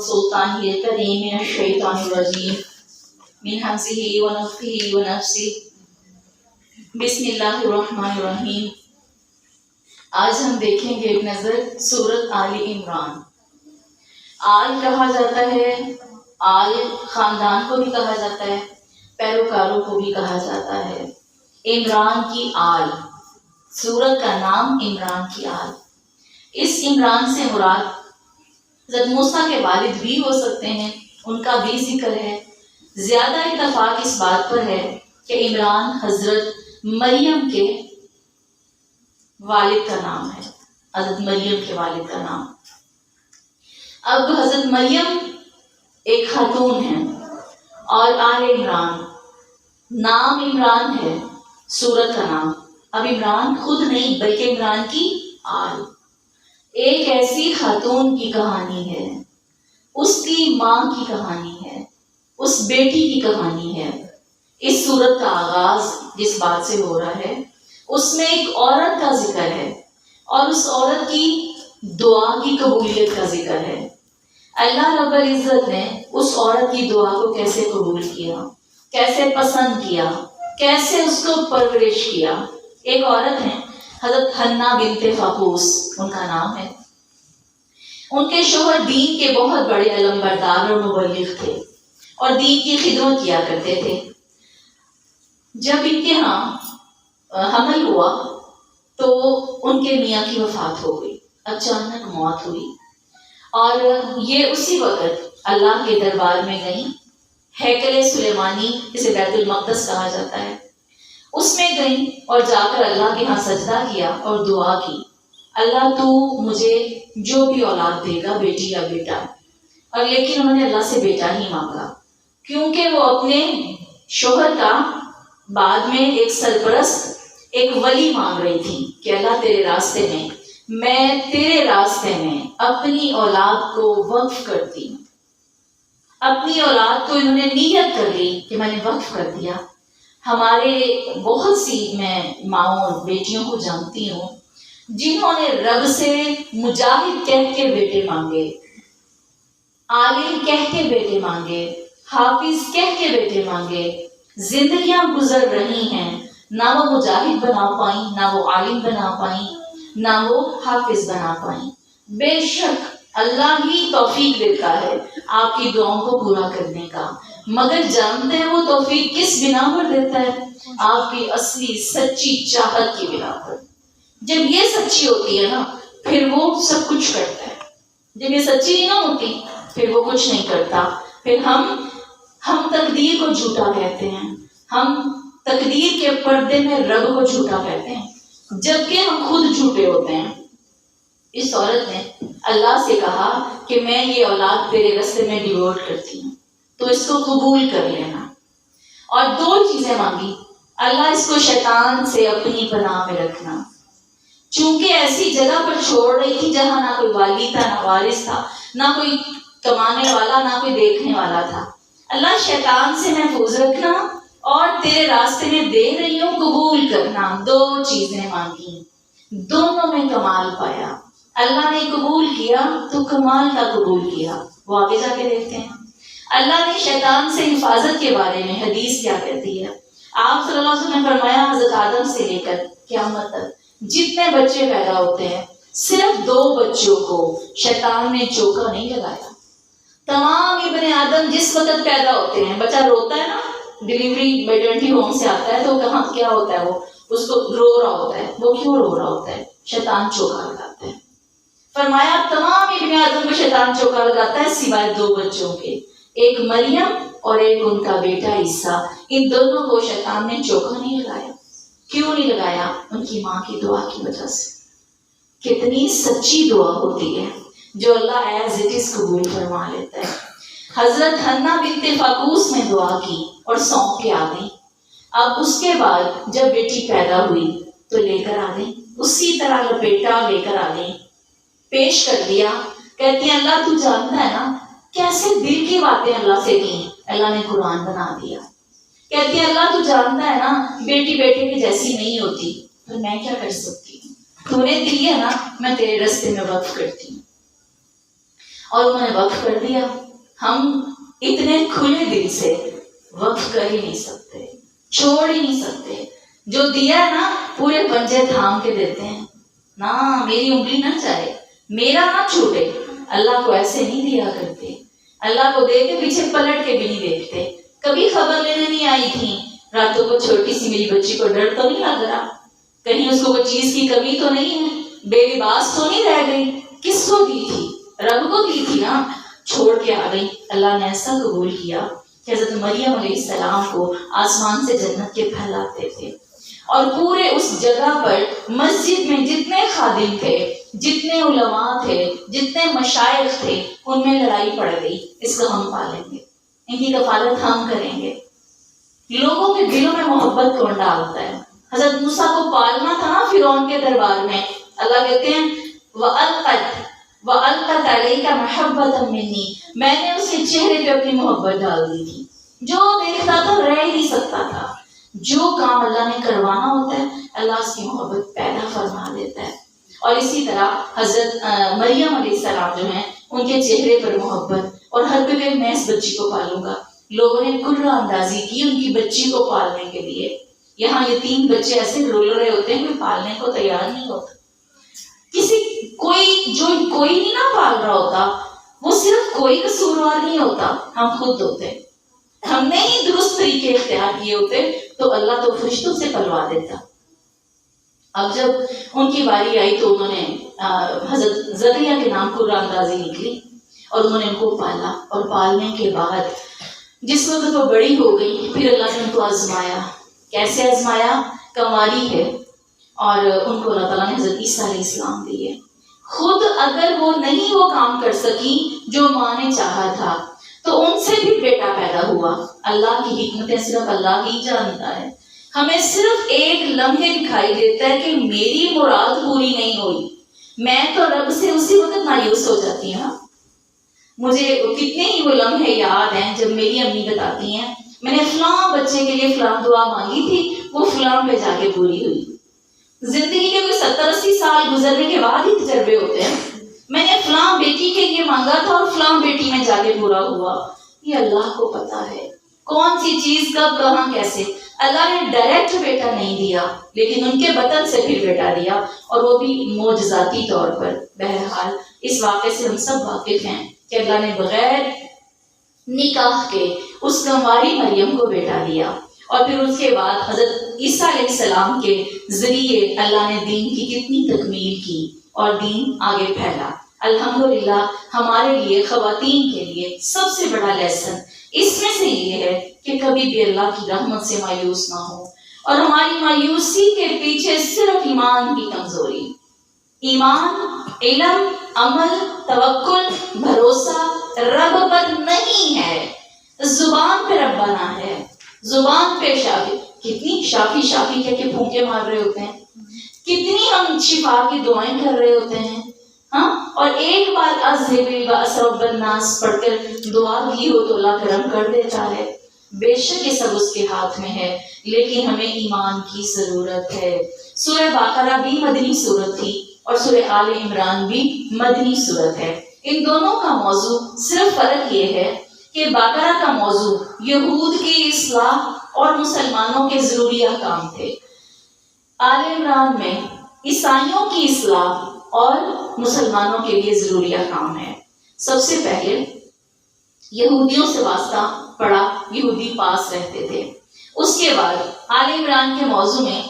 سلطان الکریم من الشیطان الرجیم من حمزه ونفخه ونفسه بسم اللہ الرحمن الرحیم۔ آج ہم دیکھیں گے ایک نظر سورۃ آل عمران۔ آل کہا جاتا ہے، آل خاندان کو بھی کہا جاتا ہے، پیروکاروں کو بھی کہا جاتا ہے۔ عمران کی آل، سورت کا نام عمران کی آل۔ اس عمران سے مراد حضرت موسیٰ کے والد بھی ہو سکتے ہیں، ان کا بھی ذکر ہے۔ زیادہ اتفاق اس بات پر ہے کہ عمران حضرت مریم کے والد کا نام ہے، حضرت مریم کے والد کا نام۔ اب حضرت مریم ایک خاتون ہے اور آل عمران، نام عمران ہے، سورت کا نام۔ اب عمران خود نہیں بلکہ عمران کی آل، ایک ایسی خاتون کی کہانی ہے، اس کی ماں کی کہانی ہے، اس بیٹی کی کہانی ہے۔ اس سورت کا آغاز جس بات سے ہو رہا ہے اس میں ایک عورت کا ذکر ہے اور اس عورت کی دعا کی قبولیت کا ذکر ہے۔ اللہ رب العزت نے اس عورت کی دعا کو کیسے قبول کیا، کیسے پسند کیا، کیسے اس کو پرورش کیا۔ ایک عورت ہے حضرت حنہ بنت فقوس، ان کا نام ہے۔ ان کے شوہر دین کے بہت بڑے علمبردار اور مبلغ تھے اور دین کی خدمت کیا کرتے تھے۔ جب ان کے ہاں حمل ہوا تو ان کے میاں کی وفات ہو گئی، اچانک موت ہوئی، اور یہ اسی وقت اللہ کے دربار میں گئیں۔ ہیکل سلیمانی، اسے بیت المقدس کہا جاتا ہے، اس میں گئیں اور جا کر اللہ کے ہاں سجدہ کیا اور دعا کی، اللہ تو مجھے جو بھی اولاد دے گا، بیٹی یا بیٹا۔ اور لیکن انہوں نے اللہ سے بیٹا ہی مانگا، کیونکہ وہ اپنے شوہر کا بعد میں ایک سرپرست، ایک ولی مانگ رہی تھی کہ اللہ تیرے راستے میں، میں تیرے راستے میں اپنی اولاد کو وقف کرتی ہوں۔ اپنی اولاد کو انہوں نے نیت کر لی کہ میں نے وقف کر دیا۔ ہمارے بہت سی میں ماؤں اور بیٹیوں کو جانتی ہوں جنہوں نے رب سے مجاہد کہہ کے بیٹے مانگے، عالم کہہ کے بیٹے مانگے، حافظ کہہ کے بیٹے مانگے، زندگیاں گزر رہی ہیں، نہ وہ مجاہد بنا پائیں، نہ وہ عالم بنا پائیں، نہ وہ حافظ بنا پائیں۔ بے شک اللہ ہی توفیق دیتا ہے آپ کی دعاؤں کو پورا کرنے کا، مگر جانتے ہیں وہ توفیق کس بنا پر دیتا ہے؟ آپ کی اصلی سچی چاہت کی بنا پر۔ جب یہ سچی ہوتی ہے نا پھر وہ سب کچھ کرتا ہے، جب یہ سچی نہ ہوتی پھر وہ کچھ نہیں کرتا۔ پھر ہم تقدیر کو جھوٹا کہتے ہیں، ہم تقدیر کے پردے میں رب کو جھوٹا کہتے ہیں، جبکہ ہم خود جھوٹے ہوتے ہیں۔ اس عورت نے اللہ سے کہا کہ میں یہ اولاد تیرے راستے میں ڈیووٹ کرتی ہوں، تو اس کو قبول کر لینا۔ اور دو چیزیں مانگی، اللہ اس کو شیطان سے اپنی پناہ میں رکھنا، چونکہ ایسی جگہ پر چھوڑ رہی تھی جہاں نہ کوئی والی تھا، نہ وارث تھا، نہ کوئی کمانے والا، نہ کوئی دیکھنے والا تھا۔ اللہ شیطان سے محفوظ رکھنا اور تیرے راستے میں دے رہی ہوں، قبول کرنا۔ دو چیزیں مانگی، دونوں میں کمال پایا۔ اللہ نے قبول کیا تو کمال کا قبول کیا۔ وہ آگے جا کے دیکھتے ہیں اللہ نے شیطان سے حفاظت کے بارے میں حدیث کیا کہتی ہے۔ آپ صلی اللہ علیہ وسلم نے فرمایا حضرت آدم سے لے کر قیامت تک جتنے بچے پیدا ہوتے ہیں صرف 2 بچوں کو شیطان نے چوکا نہیں لگایا۔ تمام ابن آدم جس وقت پیدا ہوتے ہیں، بچہ روتا ہے نا، ڈیلیوری میٹرنٹی ہوم سے آتا ہے تو کہاں کیا ہوتا ہے، وہ اس کو رو رہا ہوتا ہے۔ وہ کیوں رو رہا ہوتا ہے؟ شیطان چوکا لگاتا ہے۔ فرمایا تمام ابن آدم کو شیطان چوکا لگاتا ہے سوائے 2 بچوں کے، ایک مریم اور ایک ان کا بیٹا عیسیٰ۔ ان دونوں کو شیطان نے چوکا نہیں لگایا۔ کیوں نہیں لگایا؟ ان کی ماں کی دعا کی وجہ سے۔ کتنی سچی دعا ہوتی ہے جو اللہ ایز اٹ از قبول فرما لیتا ہے۔ حضرت حنہ بنت فقوس نے دعا کی اور سونپ کے آ گئی۔ اب اس کے بعد جب بیٹی پیدا ہوئی تو لے کر آ گئی، اسی طرح لپیٹا لے کر آ گئی، پیش کر دیا۔ کہتی ہیں اللہ تو جانتا ہے نا کیسے دل کی باتیں اللہ سے کی، اللہ نے قرآن بنا دیا۔ کہتی ہیں اللہ تو جانتا ہے نا بیٹی بیٹے کی جیسی نہیں ہوتی، تو میں کیا کر سکتی ہوں، تو نے دی ہے نا، میں تیرے راستے میں وقف کرتی ہوں۔ اور انہوں نے وقف کر دیا. ہم اتنے کھلے دل سے وقف کر ہی نہیں سکتے, چھوڑ ہی نہیں سکتے. جو دیا نا پورے پنجے تھام کے دیتے ہیں, نہ میری انگلی نہ جائے, میرا نہ چھوٹے. اللہ کو ایسے نہیں دیا کرتے, اللہ کو دے کے پیچھے پلٹ کے بھی نہیں دیکھتے. کبھی خبر لینے نہیں آئی تھی راتوں کو چھوٹی سی میری بچی کو ڈر تو نہیں لگ رہا, کہیں اس کو کوئی چیز کی کمی تو نہیں ہے, بے لباس تو نہیں رہ گئی. کس کو دی تھی؟ رب کو دی تھی نا, چھوڑ کے آ گئی. اللہ نے ایسا قبول کیا کہ حضرت مریم علیہ السلام کو آسمان سے جنت کے پھیلاتے تھے, اور پورے اس جگہ پر مسجد میں جتنے خادم تھے, جتنے علماء تھے, جتنے مشائخ تھے, ان میں لڑائی پڑ گئی, اس کو ہم پالیں گے, ان کی کفالت ہم کریں گے. لوگوں کے دلوں میں محبت کون ڈالتا ہے؟ حضرت موسیٰ کو پالنا تھا نا فرعون کے دربار میں. اللہ کہتے ہیں وَأَلْقَتْ عَلَيْكَ مَحَبَّةً مِّنِّي, میں نے اس کے چہرے پہ اپنی محبت ڈال دی تھی. جو دیکھتا تھا رہ ہی نہیں سکتا تھا. جو کام اللہ نے کروانا ہوتا ہے اللہ اس کی محبت پیدا فرما دیتا ہے. اور اسی طرح حضرت مریم علیہ السلام جو ہیں, ان کے چہرے پر محبت, اور ہر کوئی میں اس بچی کو پالوں گا. لوگوں نے کرہ اندازی کی ان کی بچی کو پالنے کے لیے. یہاں یہ 3 بچے ایسے رول رہے ہوتے ہیں, کوئی پالنے کو تیار نہیں ہوتا. کوئی نہیں نہ پال رہا ہوتا, وہ صرف کوئی قصوروار نہیں ہوتا, ہم خود ہوتے. ہم نے ہی درست طریقے اختیار کیے ہوتے تو اللہ تو فرشتوں سے پلوا دیتا. اب جب ان کی باری آئی تو انہوں نے حضرت زکریا کے نام کرہ اندازی نکلی اور انہوں نے ان کو پالا. اور پالنے کے بعد جس وقت وہ بڑی ہو گئی, پھر اللہ نے ان کو آزمایا. کیسے آزمایا؟ کنواری ہے, اور ان کو اللہ تعالیٰ نے حضرت عیسیٰ علیہ السلام دیے. خود اگر وہ نہیں وہ کام کر سکی جو ماں نے چاہا تھا, تو ان سے بھی بیٹا پیدا ہوا. اللہ کی حکمتیں صرف اللہ ہی جانتا ہے. ہمیں صرف ایک لمحے دکھائی دیتا ہے کہ میری مراد پوری نہیں ہوئی, میں تو رب سے اسی وقت مایوس ہو جاتی ہوں. مجھے کتنے ہی وہ لمحے یاد ہیں جب میری امی بتاتی ہیں میں نے فلاں بچے کے لیے فلاں دعا مانگی تھی, وہ فلاں پہ جا کے پوری ہوئی. زندگی کے کوئی 70-80 سال گزرنے کے بعد ہی تجربے ہوتے ہیں. میں نے فلاں بیٹی کے لیے مانگا تھا اور فلاں بیٹی میں جا کے پورا ہوا. یہ اللہ کو پتا ہے کون سی چیز کب کہاں کیسے. اللہ نے ڈائریکٹ بیٹا نہیں دیا, لیکن ان کے بطن سے پھر بیٹا دیا, اور وہ بھی معجزاتی طور پر. بہرحال اس واقعے سے ہم سب واقف ہیں کہ اللہ نے بغیر نکاح کے اس کنواری مریم کو بیٹا دیا, اور پھر اس کے بعد حضرت عیسیٰ علیہ السلام کے ذریعے اللہ نے دین کی کتنی تکمیل کی اور دین آگے پھیلا. الحمدللہ ہمارے لیے خواتین کے لیے سب سے بڑا لیسن اس میں سے یہ ہے کہ کبھی بھی اللہ کی رحمت سے مایوس نہ ہو, اور ہماری مایوسی کے پیچھے صرف ایمان کی کمزوری. ایمان, علم, عمل, توکل, بھروسہ رب پر نہیں ہے. زبان پہ ربنا ہے, زبان پہ شافی. کتنی شافی شافی کہہ کے پھونکے مار رہے ہوتے ہیں, کتنی ہم شفا کی دعائیں کر رہے ہوتے ہیں, ہاں, اور ایک بار اذہب الباس رب الناس پڑھ کر دعا کی ہو تو اللہ کرم کر دیتا ہے. بے شک یہ سب اس کے ہاتھ میں ہے, لیکن ہمیں ایمان کی ضرورت ہے. سورہ بقرہ بھی مدنی سورت تھی اور سورہ آل عمران بھی مدنی سورت ہے. ان دونوں کا موضوع صرف فرق یہ ہے کہ بقرہ کا موضوع یہود کی اصلاح اور مسلمانوں کے ضروری احکام تھے. آل عمران میں عیسائیوں کی اصلاح اور مسلمانوں کے لیے ضروری احکام ہے. سب سے پہلے یہودیوں سے واسطہ پڑا, یہودی پاس رہتے تھے. اس کے بعد آل عمران کے موضوع میں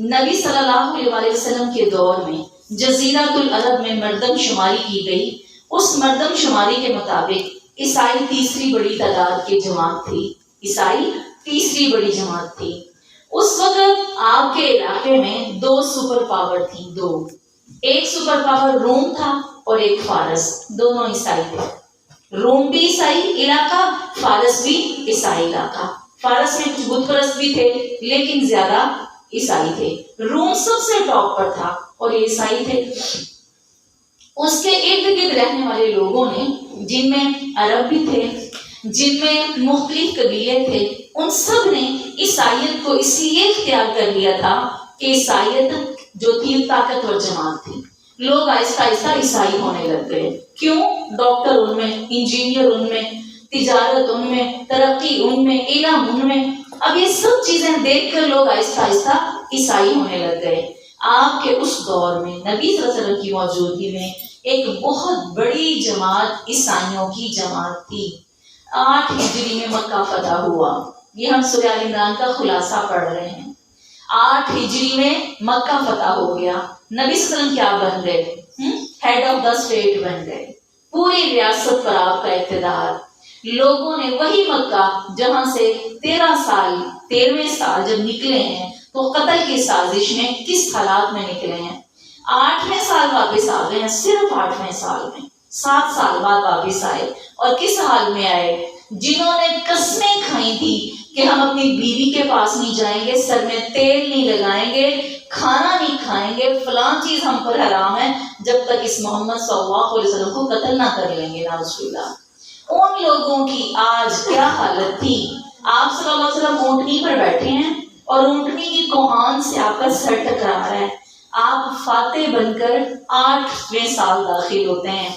نبی صلی اللہ علیہ وسلم کے دور میں جزیرۃ العرب میں مردم شماری کی گئی. اس مردم شماری کے مطابق عیسائی تیسری بڑی تعداد کی جماعت تھی. عیسائی تیسری بڑی جماعت تھی. اس وقت آپ کے علاقے میں 2 سپر پاور تھیں. 2, ایک سپر پاور روم تھا اور ایک فارس. دونوں عیسائی تھے. روم بھی عیسائی علاقہ, فارس بھی عیسائی علاقہ. فارس میں کچھ بت پرست بھی تھے لیکن زیادہ عیسائی تھے. روم سب سے ٹاپ پر تھا اور یہ عیسائی تھے. اس کے ارد گرد رہنے والے لوگوں نے, جن میں عرب بھی تھے, جن میں مختلف قبیلے تھے, ان سب نے عیسائیت کو اس لیے اختیار کر لیا تھا کہ عیسائیت جو تھی طاقتور جماعت تھی. لوگ آہستہ آہستہ عیسائی ہونے لگ گئے. کیوں؟ ڈاکٹر ان میں، انجینئر ان میں، تجارت ان میں، ترقی ان میں، علم ان میں. اب یہ سب چیزیں دیکھ کر لوگ آہستہ آہستہ عیسائی ہونے لگ گئے. آپ کے اس دور میں نبی صلی اللہ علیہ وسلم کی موجودگی میں ایک بہت بڑی جماعت عیسائیوں کی جماعت تھی. 8 ہجری میں مکہ فتح ہوا. یہ ہم سورہ آل عمران کا خلاصہ پڑھ رہے ہیں. 8 ہجری میں مکہ فتح ہو گیا. نبی صلی اللہ علیہ وسلم کیا بن گئے؟ ہیڈ آف دا اسٹیٹ بن گئے. پوری ریاست پر آپ کا اقتدار. لوگوں نے وہی مکہ جہاں سے 13ویں سال جب نکلے ہیں تو قتل کی سازش میں کس حالات میں نکلے ہیں. 8ویں سال واپس آ گئے ہیں. صرف 8ویں سال میں 7 سال بعد واپس آئے. اور کس حال میں آئے؟ جنہوں نے قسمیں کھائی تھی کہ ہم اپنی بیوی کے پاس نہیں جائیں گے، سر میں تیل نہیں لگائیں گے، کھانا نہیں کھائیں گے، فلاں چیز ہم پر حرام ہے جب تک اس محمد صلی اللہ علیہ وسلم کو قتل نہ کر لیں گے. نعوذ باللہ. ان لوگوں کی آج کیا حالت تھی؟ آپ صلی اللہ علیہ وسلم اونٹنی پر بیٹھے ہیں اور اونٹنی کی کوہان سے آپ کا سر ٹکرا رہا ہے. آپ فاتح بن کر 8ویں سال داخل ہوتے ہیں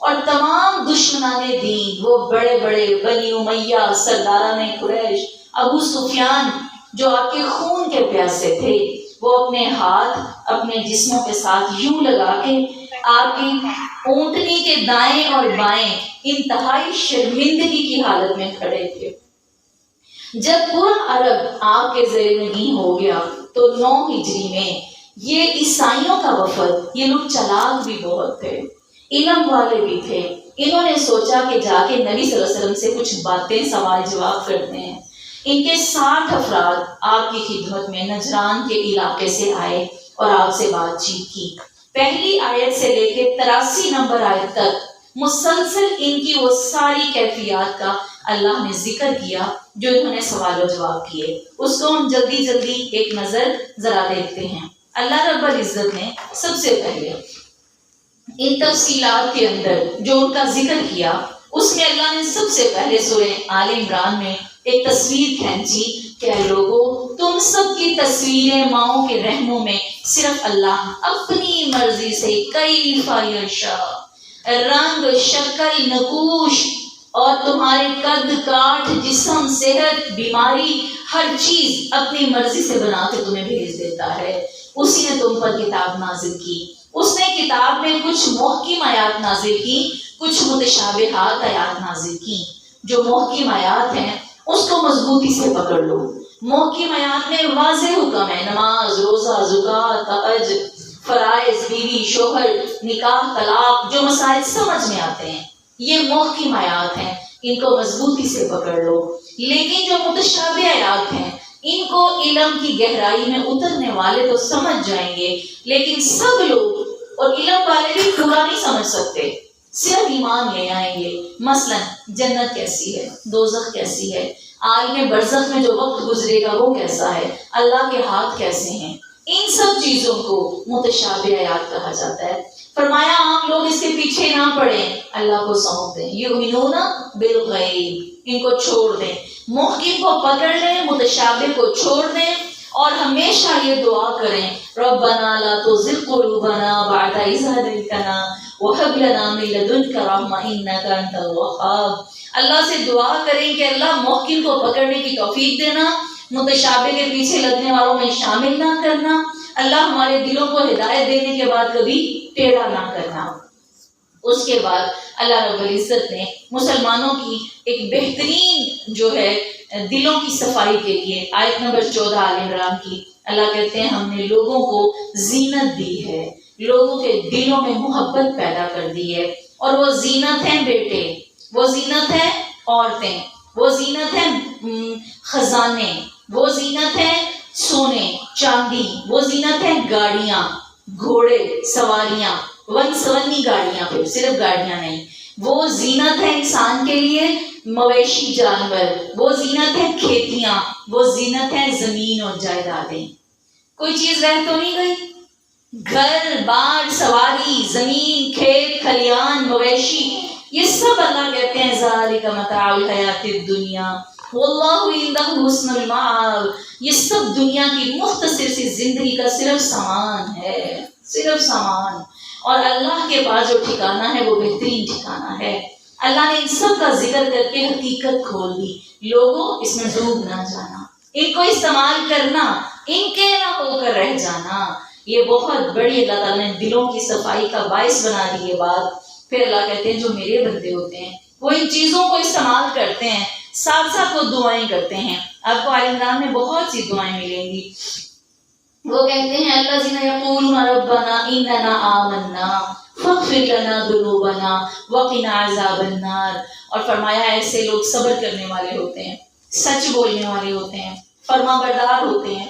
اور تمام دشمنان دین، وہ بڑے بڑے بنی امیہ، سرداران قریش، ابو سفیان جو آپ کے خون کے پیاسے تھے، وہ اپنے ہاتھ اپنے جسموں کے ساتھ یوں لگا کے آپ کی اونٹنی کے دائیں اور بائیں انتہائی شرمندگی کی حالت میں کھڑے تھے. جب پورا عرب آپ کے زیر نگین ہو گیا تو 9 ہجری میں یہ عیسائیوں کا وفد، یہ لوگ چلاک بھی بہت تھے، علم والے بھی تھے. انہوں نے سوچا کہ جا کے نبی صلی اللہ علیہ وسلم سے کچھ باتیں سوال جواب کرتے ہیں. ان کے 60 افراد آپ کی خدمت میں نجران کے علاقے سے آئے اور آپ سے بات چیت کی. پہلی آیت سے لے کے 83 نمبر آیت تک مسلسل ان کی وہ ساری کیفیات کا اللہ نے ذکر کیا جو انہوں نے سوال و جواب کیے. اس کو ہم جلدی جلدی ایک نظر ذرا دیکھتے ہیں. اللہ رب العزت نے سب سے پہلے ان تفصیلات کے اندر جو ان کا ذکر کیا، اس میں اللہ نے سب سے پہلے سورہ آل عمران میں ایک تصویر کھینچی کہ اے لوگو، تم سب کی تصویریں ماؤں کے رحموں میں صرف اللہ اپنی مرضی سے کیف یشاء، رنگ، شکل، نقوش اور تمہارے قد کاٹ، جسم، صحت، بیماری، ہر چیز اپنی مرضی سے بنا کے تمہیں بھیج دیتا ہے. اسی نے تم پر کتاب نازل کی. اس نے کتاب میں کچھ محکم آیات نازل کی، کچھ متشابہات آیات نازل کی. جو محکم آیات ہیں اس کو مضبوطی سے پکڑ لو. محکم آیات میں واضح حکم ہے، نماز، روزہ، زکوٰۃ، حج، فرائض، بیوی، شوہر، نکاح، طلاق، جو مسائل سمجھ میں آتے ہیں یہ محکم آیات ہیں، ان کو مضبوطی سے پکڑ لو. لیکن جو متشابہ آیات ہیں ان کو علم کی گہرائی میں اترنے والے تو سمجھ جائیں گے، لیکن سب لوگ اور علم والے بھی پورا نہیں سمجھ سکتے، صرف ایمان لے آئیں گے. مثلا جنت کیسی ہے، دوزخ کیسی ہے، عالم برزخ میں جو وقت گزرے گا وہ کیسا ہے، اللہ کے ہاتھ کیسے ہیں، ان سب چیزوں کو متشابہ آیات کہا جاتا ہے. فرمایا عام لوگ اس کے پیچھے نہ پڑیں، اللہ کو سونپ دیں. یؤمنون بالغیب، ان کو چھوڑ دیں، محکم کو پکڑ لیں، متشابہ کو چھوڑ دیں اور ہمیشہ یہ دعا کریں ربنا لا تزغ قلوبنا بعد اذ ہدیتنا وہب لنا من لدنک رحمۃ انک انت الوہاب. اللہ سے دعا کریں کہ اللہ محکم کو پکڑنے کی توفیق دینا، متشابہ کے پیچھے لگنے والوں میں شامل نہ کرنا. اللہ ہمارے دلوں کو ہدایت دینے کے بعد کبھی ٹیڑھا نہ کرنا. اس کے بعد اللہ رب العزت نے مسلمانوں کی ایک بہترین جو ہے دلوں کی صفائی کے لیے آیت نمبر 14 آل عمران کی، اللہ کہتے ہیں ہم نے لوگوں کو زینت دی ہے، لوگوں کے دلوں میں محبت پیدا کر دی ہے. اور وہ زینت ہیں بیٹے، وہ زینت ہیں عورتیں، وہ زینت ہیں خزانے، وہ زینت ہیں سونے چاندی، وہ زینت ہیں گاڑیاں، گھوڑے، سواریاں، ون سونی گاڑیاں، پہ صرف گاڑیاں نہیں. وہ زینت ہے انسان کے لیے مویشی جانور، وہ زینت ہے کھیتیاں، وہ زینت ہے زمین اور جائیدادیں. کوئی چیز رہ تو نہیں گئی؟ گھر بار، سواری، زمین، کھیت کھلیان، مویشی، یہ سب اللہ کہتے ہیں ذالک متاع الحیات الدنیا واللہ عندہ حسن المآب. یہ سب دنیا کی مختصر سی زندگی کا صرف سامان ہے، صرف سامان. اور اللہ کے پاس جو ٹھکانہ ہے وہ بہترین ٹھکانہ ہے۔ اللہ نے ان سب کا ذکر کر کے حقیقت کھول دی، لوگوں اس میں ڈوب نہ جانا، ان کو استعمال کرنا، ان کے نہ ہو کر رہ جانا۔ یہ بہت بڑی اللہ تعالیٰ نے دلوں کی صفائی کا باعث بنا دی یہ بات۔ پھر اللہ کہتے ہیں جو میرے بندے ہوتے ہیں وہ ان چیزوں کو استعمال کرتے ہیں، ساتھ ساتھ وہ دعائیں کرتے ہیں۔ آپ کو آل عمران میں بہت سی دعائیں ملیں گی۔ وہ کہتے ہیں الذین یقولون ربنا اننا آمنا فاغفر لنا ذنوبنا وقنا عذاب النار، اور فرمایا ایسے لوگ صبر کرنے والے ہوتے ہیں، سچ بولنے والے ہوتے ہیں، فرما بردار ہوتے ہیں،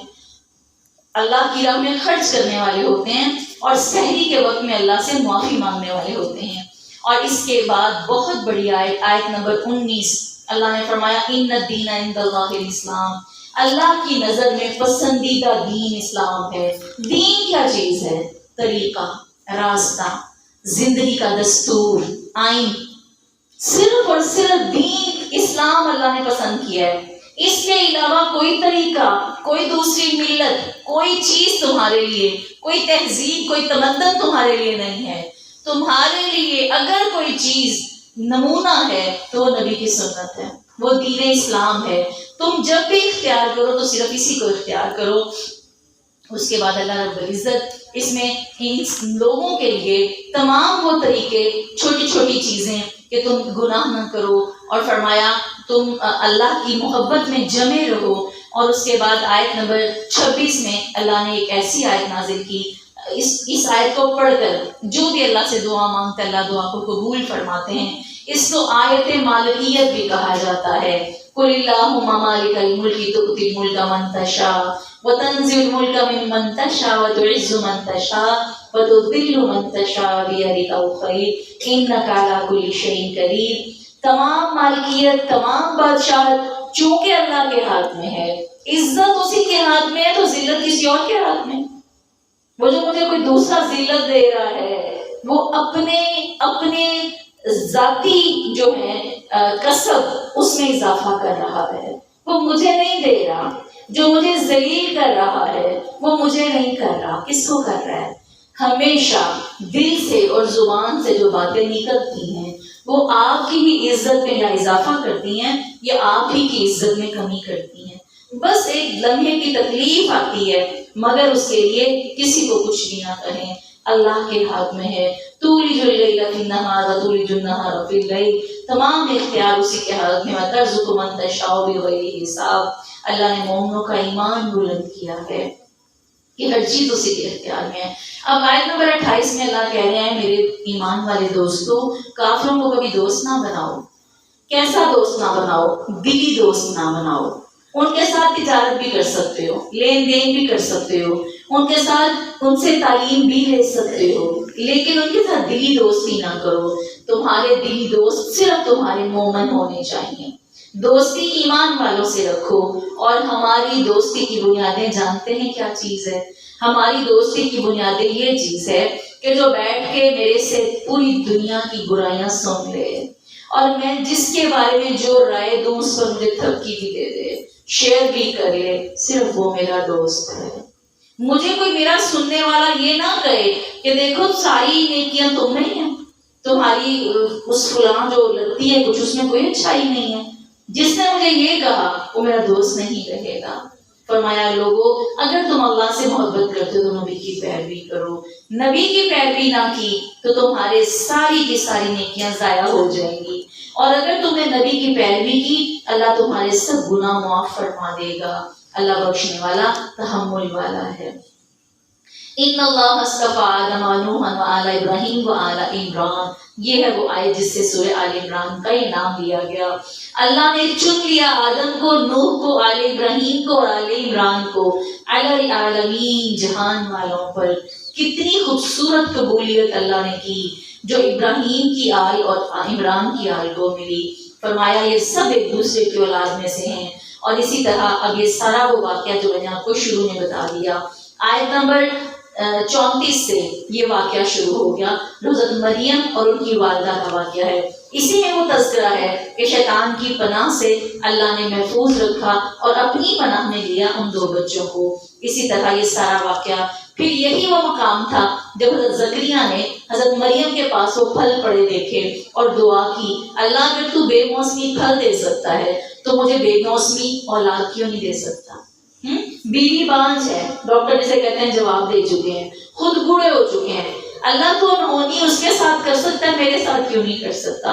اللہ کی راہ میں خرچ کرنے والے ہوتے ہیں، اور سحری کے وقت میں اللہ سے معافی مانگنے والے ہوتے ہیں۔ اور اس کے بعد بہت بڑی آیت نمبر 19، اللہ نے فرمایا ان الدین عند اللہ الاسلام، اللہ کی نظر میں پسندیدہ دین اسلام ہے۔ دین کیا چیز ہے؟ طریقہ، راستہ، زندگی کا دستور، آئین، صرف اور صرف دین اسلام اللہ نے پسند کیا ہے۔ اس کے علاوہ کوئی طریقہ، کوئی دوسری ملت، کوئی چیز تمہارے لیے، کوئی تہذیب، کوئی تمدن تمہارے لیے نہیں ہے۔ تمہارے لیے اگر کوئی چیز نمونہ ہے تو وہ نبی کی سنت ہے، وہ دین اسلام ہے۔ تم جب بھی اختیار کرو تو صرف اسی کو اختیار کرو۔ اس کے بعد اللہ رب العزت اس میں ان لوگوں کے لیے تمام وہ طریقے، چھوٹی چھوٹی چیزیں کہ تم گناہ نہ کرو، اور فرمایا تم اللہ کی محبت میں جمے رہو۔ اور اس کے بعد آیت نمبر 26 میں اللہ نے ایک ایسی آیت نازل کی، اس آیت کو پڑھ کر جو بھی اللہ سے دعا مانگتا ہے اللہ دعا کو قبول فرماتے ہیں۔ اس کو آیت مالکیت بھی کہا جاتا ہے۔ قل اللہم مالک الملک تؤتی الملک من تشاء وتنزع الملک ممن تشاء وتعز من تشاء وتذل من تشاء بیدک الخیر انک علی کل شیء قدیر۔ تمام مالکیت، تمام بادشاہت چونکہ اللہ کے ہاتھ میں ہے، عزت اسی کے ہاتھ میں ہے، تو ذلت کسی اور کے ہاتھ میں۔ وہ جو مجھے کوئی دوسرا ذلت دے رہا ہے وہ اپنے ذاتی جو ہے کسب اس میں اضافہ کر رہا ہے، وہ مجھے نہیں دے رہا۔ جو مجھے ذلیل کر رہا ہے وہ مجھے نہیں کر رہا، کس کو کر رہا ہے؟ ہمیشہ دل سے اور زبان سے جو باتیں نکلتی ہیں وہ آپ کی ہی عزت میں یا اضافہ کرتی ہیں یا آپ ہی کی عزت میں کمی کرتی ہیں۔ بس ایک لمحے کی تکلیف آتی ہے، مگر اس کے لیے کسی کو کچھ بھی نہ کہیں، اللہ کے ہاتھ میں ہے۔ تولج اللیل فی النہار وتولج النہار فی اللیل، تمام اختیار اسی کے ہاتھ میں۔ وترزق من تشاء بغیر حساب، اللہ نے مومنوں کا ایمان بلند کیا ہے کہ ہر چیز اسی کے اختیار میں ہے۔ اب آیت نمبر 28 میں اللہ کہہ رہے ہیں میرے ایمان والے دوستو، کافروں کو کبھی دوست نہ بناؤ۔ کیسا دوست نہ بناؤ؟ دلی دوست نہ بناؤ۔ ان کے ساتھ تجارت بھی کر سکتے ہو، لین دین بھی کر سکتے ہو، ان کے ساتھ ان سے تعلیم بھی لے سکتے ہو، لیکن ان کے ساتھ دلی دوستی نہ کرو۔ تمہارے دلی دوست صرف تمہارے مومن ہونے چاہیے۔ دوستی ایمان والوں سے رکھو، اور ہماری دوستی کی بنیادیں جانتے ہیں کیا چیز ہے؟ ہماری دوستی کی بنیادیں یہ چیز ہے کہ جو بیٹھ کے میرے سے پوری دنیا کی برائیاں سن لے، اور میں جس کے بارے میں جو رائے دوں اس پر مجھے تھپکی بھی دے دے، شیئر بھی کرے، صرف وہ میرا دوست ہے۔ مجھے کوئی میرا سننے والا یہ نہ کہے کہ دیکھو ساری نیکیاں تم میں ہیں، تمہاری اس فلاں جو لگتی ہے کچھ اس میں کوئی اچھائی نہیں ہے۔ جس نے مجھے یہ کہا وہ میرا دوست نہیں رہے گا۔ فرمایا لوگوں اگر تم اللہ سے محبت کرتے ہو تو نبی کی پیروی کرو، نبی کی پیروی نہ کی تو تمہارے ساری کی ساری نیکیاں ضائع ہو جائیں گی، اور اگر تم نے نبی کی پیروی کی اللہ تمہارے سب گناہ معاف فرما دے گا۔ اللہ بخشنے والا، تحمل والا ہے۔ ان اللہ اصطفیٰ آدم و نوح و آل ابراہیم و آل عمران، یہ ہے وہ آیت جس سے سورہ آل عمران کا یہ نام لیا گیا۔ اللہ نے چن لیا آدم کو، نوح کو، آل ابراہیم کو اور آل عمران کو، علی العالمین، جہان والوں پر۔ کتنی خوبصورت قبولیت اللہ نے کی جو ابراہیم کی آل اور عمران کی آل کو ملی۔ فرمایا یہ سب ایک دوسرے کی اولاد میں سے ہیں۔ اور اسی طرح اب یہ سارا وہ واقعہ جو میں نے آپ کو شروع میں بتا دیا، آیت نمبر 34 سے یہ واقعہ شروع ہو گیا۔ حضرت مریم اور ان کی والدہ کا واقعہ ہے۔ اسی میں وہ تذکرہ ہے کہ شیطان کی پناہ سے اللہ نے محفوظ رکھا اور اپنی پناہ میں لیا ان 2 بچوں کو۔ اسی طرح یہ سارا واقعہ، پھر یہی وہ مقام تھا جب حضرت زکریا نے حضرت مریم کے پاس وہ پھل پڑے دیکھے اور دعا کی، اللہ اگر تو بے موسمی پھل دے سکتا ہے تو مجھے بے موسمی اولاد کیوں نہیں دے سکتا؟ بیوی بانج ہے، ڈاکٹر جسے کہتے ہیں جواب دے چکے ہیں، خود بوڑھے ہو چکے ہیں، اللہ تو انہونی اس کے ساتھ کر سکتا ہے، میرے ساتھ کیوں نہیں کر سکتا؟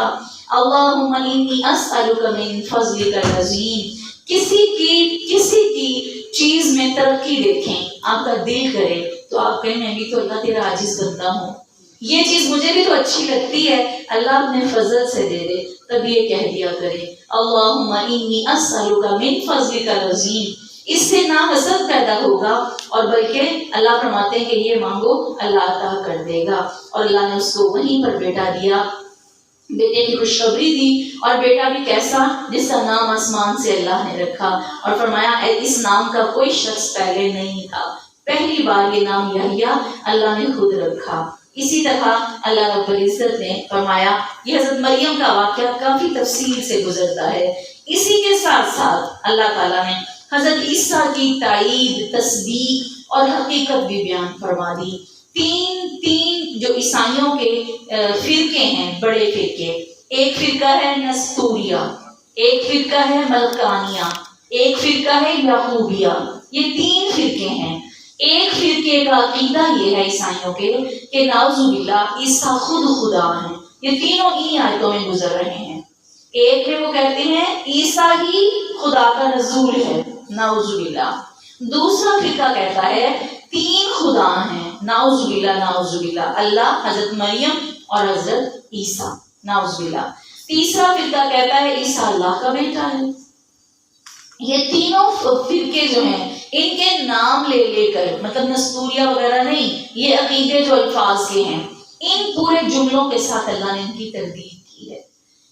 اللہم انی اسألک من فضلک العظیم۔ کسی کی چیز میں ترقی دیکھیں، آپ کا دل کرے تو آپ کہیں میں بھی تو اللہ تیرا عاجز بندہ ہوں، یہ چیز مجھے بھی تو اچھی لگتی ہے، اللہ اپنے فضل سے دے دے، تب یہ کہہ دیا کرے اللہم انی اسألک من فضلک العظیم۔ اس سے نہ حسد پیدا ہوگا اور بلکہ اللہ فرماتے ہیں کہ یہ مانگو اللہ عطا کر دے گا، اور اللہ نے اس کو وہیں پر بیٹا دیا، بیٹے کی خوشخبری دی، اور بیٹا بھی کیسا، جس کا نام آسمان سے اللہ نے رکھا، اور فرمایا اس نام کا کوئی شخص پہلے نہیں تھا، پہلی بار یہ نام یحییٰ اللہ نے خود رکھا۔ اسی طرح اللہ رب العزت نے فرمایا، یہ حضرت مریم کا واقعہ کافی تفصیل سے گزرتا ہے، اسی کے ساتھ ساتھ اللہ تعالیٰ نے حضرت عیسیٰ کی تائید، تصدیق اور حقیقت بھی بیان فرما دی۔ تین جو عیسائیوں کے فرقے ہیں، بڑے فرقے، ایک فرقہ ہے نستوریہ، ایک فرقہ ہے ملکانیہ، ایک فرقہ ہے یعقوبیہ، یہ 3 فرقے ہیں۔ ایک فرقے کا عقیدہ یہ ہے عیسائیوں کے کہ نعوذ باللہ عیسیٰ خود خدا ہیں، یہ تینوں انہی آیتوں میں گزر رہے ہیں۔ ایک میں وہ کہتے ہیں عیسیٰ ہی خدا کا رسول ہے، نعوذ باللہ۔ دوسرا فرقہ کہتا ہے 3 خدا ہیں، نعوذ باللہ نعوذ باللہ، اللہ، حضرت مریم اور حضرت عیسیٰ، نعوذ باللہ۔ تیسرا فرقہ کہتا ہے عیسیٰ اللہ کا بیٹا ہے۔ یہ تینوں فرقے جو ہیں ان کے نام لے لے کر، مطلب نستوریہ وغیرہ نہیں، یہ عقیدے جو الفاظ کے ہیں، ان پورے جملوں کے ساتھ اللہ نے ان کی تردید کی ہے۔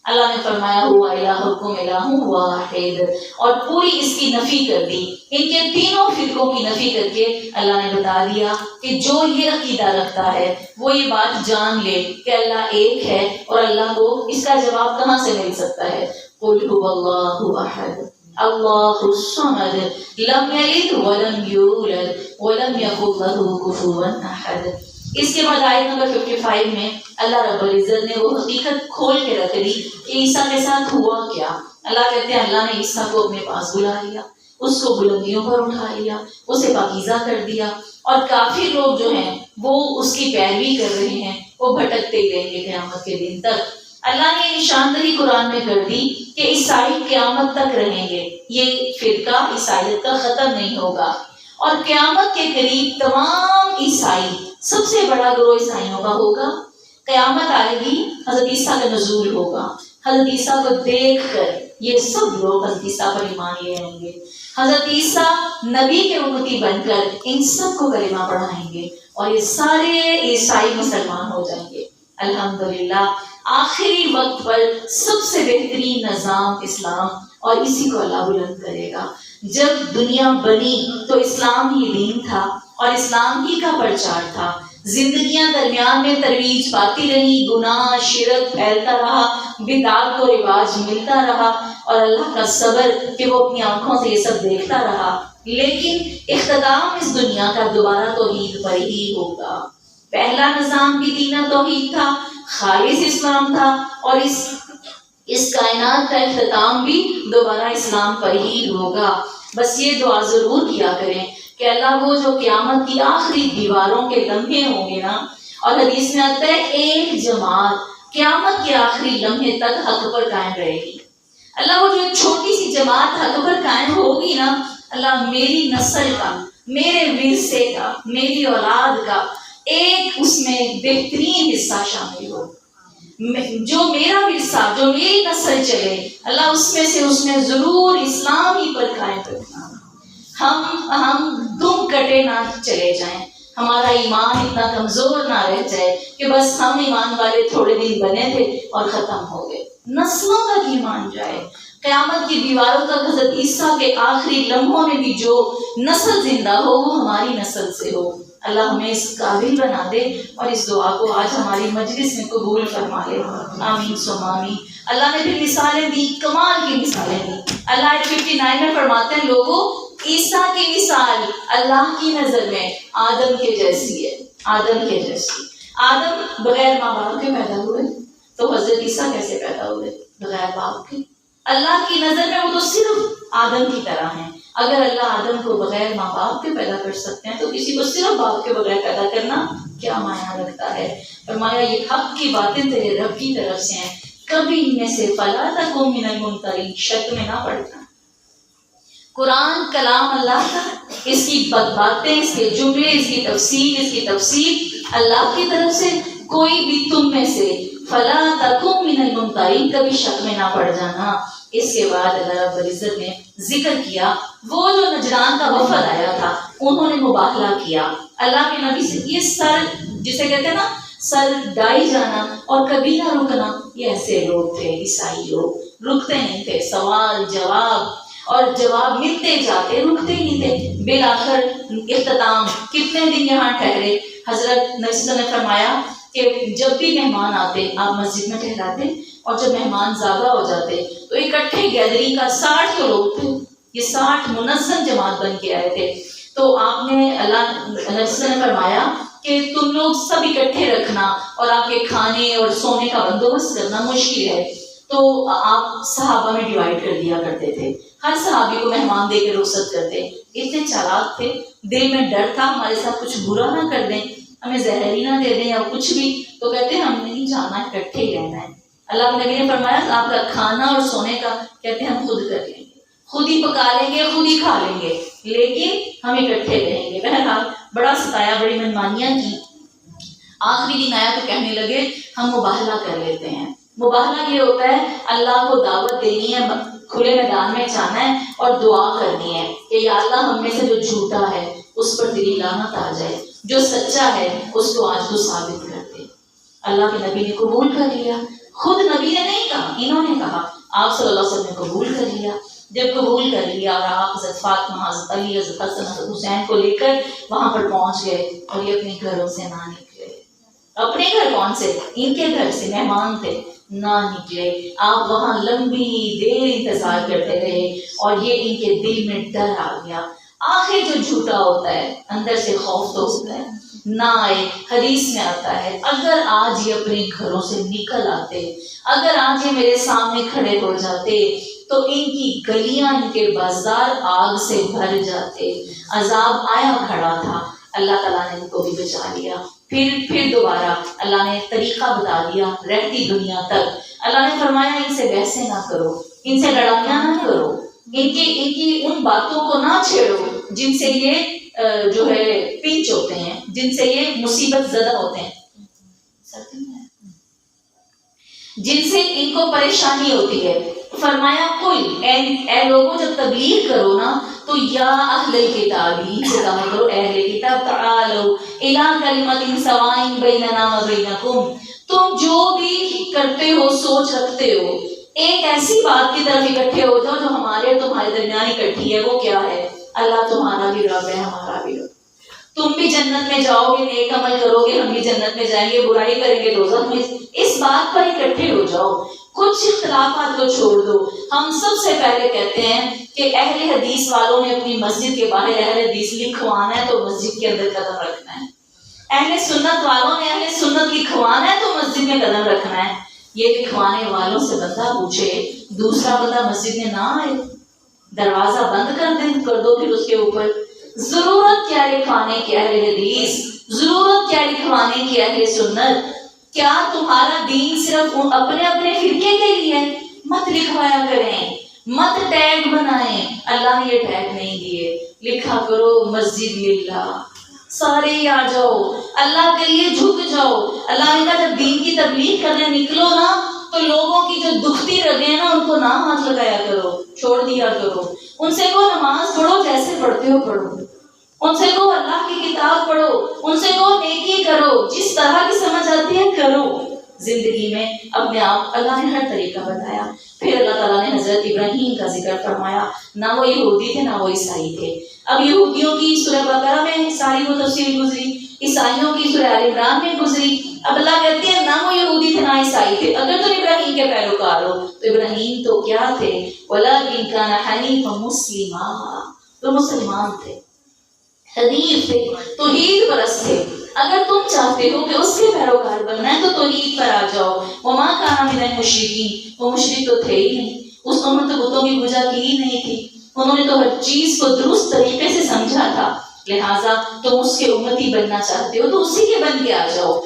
اللہ نے فرمایا ہوا الہکم الہ واحد، اور پوری اس کی نفی کر دی، ان کے تینوں فرقوں کی نفی کر کے اللہ نے بتا دیا کہ جو یہ عقیدہ رکھتا ہے وہ یہ بات جان لے کہ اللہ ایک ہے، اور اللہ کو اس کا جواب کہاں سے مل سکتا ہے؟ قل هو اللہ احد اللہ الصمد لم یلد ولم یولد ولم یکن له کفوا احد۔ اس کے بعد آیت نمبر 55 میں اللہ رب العزت نے وہ حقیقت کھول کے رکھ دی کہ عیسیٰ کے ساتھ ہوا کیا۔ اللہ کہتے ہیں اللہ نے عیسیٰ کو اپنے پاس بلا لیا، اس کو بلندیوں پر اٹھا لیا، اسے پاکیزہ کر دیا، اور کافر لوگ جو ہیں وہ اس کی پیروی کر رہے ہیں، وہ بھٹکتے ہی رہیں گے قیامت کے دن تک۔ اللہ نے نشاندہی قرآن میں کر دی کہ عیسائی قیامت تک رہیں گے، یہ فرقہ عیسائیت کا ختم نہیں ہوگا، اور قیامت کے قریب تمام عیسائی، سب سے بڑا گروہ عیسائیوں کا ہوگا۔ قیامت آئے گی، حضرت عیسیٰ کا نزول ہوگا، حضرت عیسیٰ کو دیکھ کر یہ سب لوگ حضرت عیسیٰ پر ایمان لے آئیں گے، حضرت عیسیٰ نبی کے امتی بن کر ان سب کو کلمہ پڑھائیں گے، اور یہ سارے عیسائی مسلمان ہو جائیں گے الحمدللہ۔ آخری وقت پر سب سے بہترین نظام اسلام، اور اسی کو اللہ بلند کرے گا۔ جب دنیا بنی تو اسلام ہی دین تھا اور اسلام ہی کا پرچار تھا، زندگیاں درمیان میں ترویج پاتی رہی، گناہ شرک پھیلتا رہا، بدعات کو رواج ملتا رہا، اور اللہ کا صبر کہ وہ اپنی آنکھوں سے یہ سب دیکھتا رہا، لیکن اختتام اس دنیا کا دوبارہ توحید پر ہی ہوگا۔ پہلا نظام بھی دین توحید تھا، خالص اسلام تھا، اور اس کائنات کا اختتام بھی دوبارہ اسلام پر ہی ہوگا۔ بس یہ دعا ضرور کیا کریں کہ اللہ وہ جو قیامت کی آخری دیواروں کے لمحے ہوں گے نا، اور حدیث میں آتا ہے ایک جماعت قیامت کے آخری لمحے تک حق پر قائم رہے گی، اللہ وہ جو چھوٹی سی جماعت حق پر قائم ہوگی نا، اللہ میری نسل کا، میرے ورثے کا، میری اولاد کا ایک اس میں بہترین حصہ شامل ہو، جو میرا ورثہ، جو میری نسل چلے، اللہ اس میں ضرور اسلام ہی پر قائم رکھنا، ہم دم کٹے نہ چلے جائیں، ہمارا ایمان اتنا کمزور نہ رہ جائے کہ بس ہم ایمان والے تھوڑے دن بنے تھے اور ختم ہو گئے، نسلوں تک ایمان جائے، قیامت کی دیواروں تک حضرت عیسیٰ کے آخری لمحوں میں بھی جو نسل زندہ ہو وہ ہماری نسل سے ہو، اللہ ہمیں اس قابل بنا دے اور اس دعا کو آج ہماری مجلس میں قبول فرما لے. آمین ثم آمین. اللہ نے پھر مثالیں دی، کمال کی مثالیں دی. اللہ 59 میں فرماتے ہیں لوگوں عیسیٰ کی مثال اللہ کی نظر میں آدم کے جیسی ہے. آدم کے جیسی. آدم بغیر ماں باپ کے پیدا ہوئے، تو حضرت عیسیٰ کیسے پیدا ہوئے؟ بغیر باپ کے. اللہ کی نظر میں وہ تو صرف آدم کی طرح ہیں. اگر اللہ آدم کو بغیر ماں باپ کے پیدا کر سکتے ہیں تو کسی کو صرف باپ کے بغیر پیدا کرنا کیا معنی رکھتا ہے؟ فرمایا یہ حق کی باتیں تیرے رب کی طرف سے ہیں، کبھی ان میں سے فلا تکن من الممترین، شک میں نہ پڑنا. قرآن کلام اللہ کا، اس کی باتیں، اس کے جملے، اس کی تفسیر اللہ کی طرف سے. کوئی بھی تم میں سے فلا تکن من الممترین، کبھی شک میں نہ پڑ جانا. اس کے بعد اللہ رب العزت نے ذکر کیا وہ جو نجران کا وفد آیا تھا، انہوں نے مباہلہ کیا اللہ کے نبی سے. یہ سر جسے کہتے ہیں نا سر ڈائی جانا اور کبھی نہ رکنا، یہ ایسے لوگ تھے عیسائی لوگ. رکتے نہیں تھے، سوال جواب اور جواب ملتے جاتے، رکتے ہی نہیں تھے. بالآخر اختتام کتنے دن یہاں ٹھہرے. حضرت نبی صلی اللہ علیہ وسلم نے فرمایا کہ جب بھی مہمان آتے آپ مسجد میں ٹھہراتے، اور جب مہمان زیادہ ہو جاتے تو اکٹھے گیدرنگ کا 60 لوگ تھے، یہ 60 منظم جماعت بن کے آئے تھے. تو آپ نے اللہ نے فرمایا کہ تم لوگ سب اکٹھے رکھنا اور آپ کے کھانے اور سونے کا بندوبست کرنا مشکل ہے. تو آپ صحابہ میں ڈیوائیڈ کر دیا کرتے تھے، ہر صحابی کو مہمان دے کے رخصت کرتے. اتنے چالاک تھے، دل میں ڈر تھا ہمارے ساتھ کچھ برا نہ کر دیں، ہمیں زہر ہی نہ دے دیں یا کچھ بھی. تو کہتے ہیں ہم نہیں جانا، اکٹھے ہی رہنا ہے. اللہ کے نبی نے فرمایا آپ کا کھانا اور سونے کا کہتے ہیں ہم خود کر لیں گے، خود ہی پکا لیں گے، خود ہی کھا لیں گے، لیکن ہم اکٹھے رہیں گے. بہرحال بڑا ستایا، بڑی منمانیاں کی. آخری دن آیا تو کہنے لگے ہم مباہلہ کر لیتے ہیں. مباہلہ یہ ہوتا ہے اللہ کو دعوت دینی ہے، کھلے میدان میں جانا ہے اور دعا کرنی ہے کہ یا اللہ ہم میں سے جو جھوٹا ہے اس پر تیری لعنت آ جائے، جو سچا ہے اس کو آج تو ثابت کر دے. اللہ کے نبی نے قبول کر لیا. خود نبی نے نہیں کہا، انہوں نے کہا. آپ صلی اللہ علیہ وسلم نے قبول کر لیا. جب قبول کر لیا اور آپ حضرت فاطمہ، حضرت علی، حضرت حسن، حضرت حسین کو لے کر وہاں پر پہنچ گئے اور یہ اپنے گھروں سے نہ نکلے. اپنے گھر کون سے؟ ان کے گھر سے مہمان تھے، نہ نکلے. آپ وہاں لمبی دیر انتظار کرتے رہے اور یہ ان کے دل میں ڈر آ گیا. آخر جو جھوٹا ہوتا ہے اندر سے خوف تو ہوتا ہے، نہ آئے. حدیث میں آتا ہے اگر آج یہ اپنے گھروں سے نکل آتے، اگر آج یہ میرے سامنے کھڑے ہو جاتے تو ان کی گلیاں، ان کے بازار آگ سے بھر جاتے. عذاب آیا کھڑا تھا، اللہ تعالیٰ نے ان کو بھی بچا لیا. پھر دوبارہ اللہ نے طریقہ بتا دیا رہتی دنیا تک. اللہ نے فرمایا ان سے بحثیں نہ کرو، ان سے لڑائیاں نہ کرو، ان کی ان باتوں کو نہ چھیڑو جن سے یہ جو ہے پنچ ہوتے ہیں، جن سے یہ مصیبت زدہ ہوتے ہیں، جن سے ان کو پریشانی ہوتی ہے. فرمایا کل اے لوگوں جب تبلیغ کرو نا تو یا اہل کتاب سے کہا کرو اہل کتاب تعالوا الی کلمۃ سواء بیننا و بینکم. تم جو بھی کرتے ہو، سوچ رکھتے ہو، ایک ایسی بات کی طرف اکٹھے ہو جاؤ جو ہمارے اور تمہارے درمیان اکٹھی ہے. وہ کیا ہے؟ اللہ تمہارا بھی رب ہے، ہمارا بھی رب. تم بھی جنت میں جاؤ گے، نیک عمل کرو گے، ہم بھی جنت میں جائیں گے، برائی کریں گے دوزخ میں. اس بات پر اکٹھے ہو جاؤ، کچھ اختلافات کو چھوڑ دو. ہم سب سے پہلے کہتے ہیں کہ اہل حدیث والوں نے اپنی مسجد کے باہر اہل حدیث لکھوانا ہے تو مسجد کے اندر قدم رکھنا ہے. اہل سنت والوں نے اہل سنت لکھوانا ہے تو مسجد میں قدم رکھنا ہے. یہ لکھوانے والوں سے بندہ پوچھے، دوسرا بندہ مسجد میں نہ آئے، دروازہ بند کر دو پھر اس کے اوپر. ضرورت کیا لکھوانے کی اہل حدیث، ضرورت کیا لکھوانے کی اہل سنت؟ کیا تمہارا دین صرف اپنے اپنے فرقے کے لیے؟ مت لکھوایا کریں، مت ٹیگ بنائیں. اللہ نے یہ ٹیگ نہیں دیے. لکھا کرو مسجد للہ، سارے ہی آ جاؤ، اللہ کے لیے جھک جاؤ. اللہ نے کہا جب دین کی تبلیغ کرنے نکلو نا تو لوگوں کی جو دکھتی رگیں ہیں نا ان کو نہ ہاتھ لگایا کرو، چھوڑ دیا کرو. ان سے کو نماز پڑھو جیسے پڑھتے ہو پڑھو، ان سے کو اللہ کی کتاب پڑھو، ان سے کو نیکی کرو، جس طرح کی سمجھ آتی ہے کرو. زندگی میں اپنے آپ اللہ نے ہر طریقہ بتایا. پھر اللہ تعالیٰ نے حضرت ابراہیم کا ذکر فرمایا. نہ وہ یہودی تھے نہ وہ عیسائی تھے. اب یہودیوں کی سورہ بقرہ میں ساری وہ تفصیل گزری, عیسائیوں کی سورہ آل عمران میں گزری. اب اللہ کہتے ہیں نہ وہ یہودی تھے نہ عیسائی تھے. اگر تم ابراہیم کے پیروکار ہو تو ابراہیم تو کیا تھے؟ وَلَٰكِن كَانَ حَنِيفًا مُسْلِمًا, تو مسلمان تھے, حنیف تھے, توحید پرست تھے. اگر تم چاہتے ہو کہ اس کے پیروکار بننا ہے تو توحید پر آ جاؤ. وَمَا كَانَ مِنَ الْمُشْرِكِينَ, وہ مشرک تو تھے ہی نہیں, اس قوم نے تو بتوں کی پوجا کی ہی نہیں تھی. انہوں نے تو ہر چیز کو درست طریقے سے سمجھا تھا. لہٰذا تم اس کے امتی بننا چاہتے ہو تو اسی کے بن کے آ جاؤ.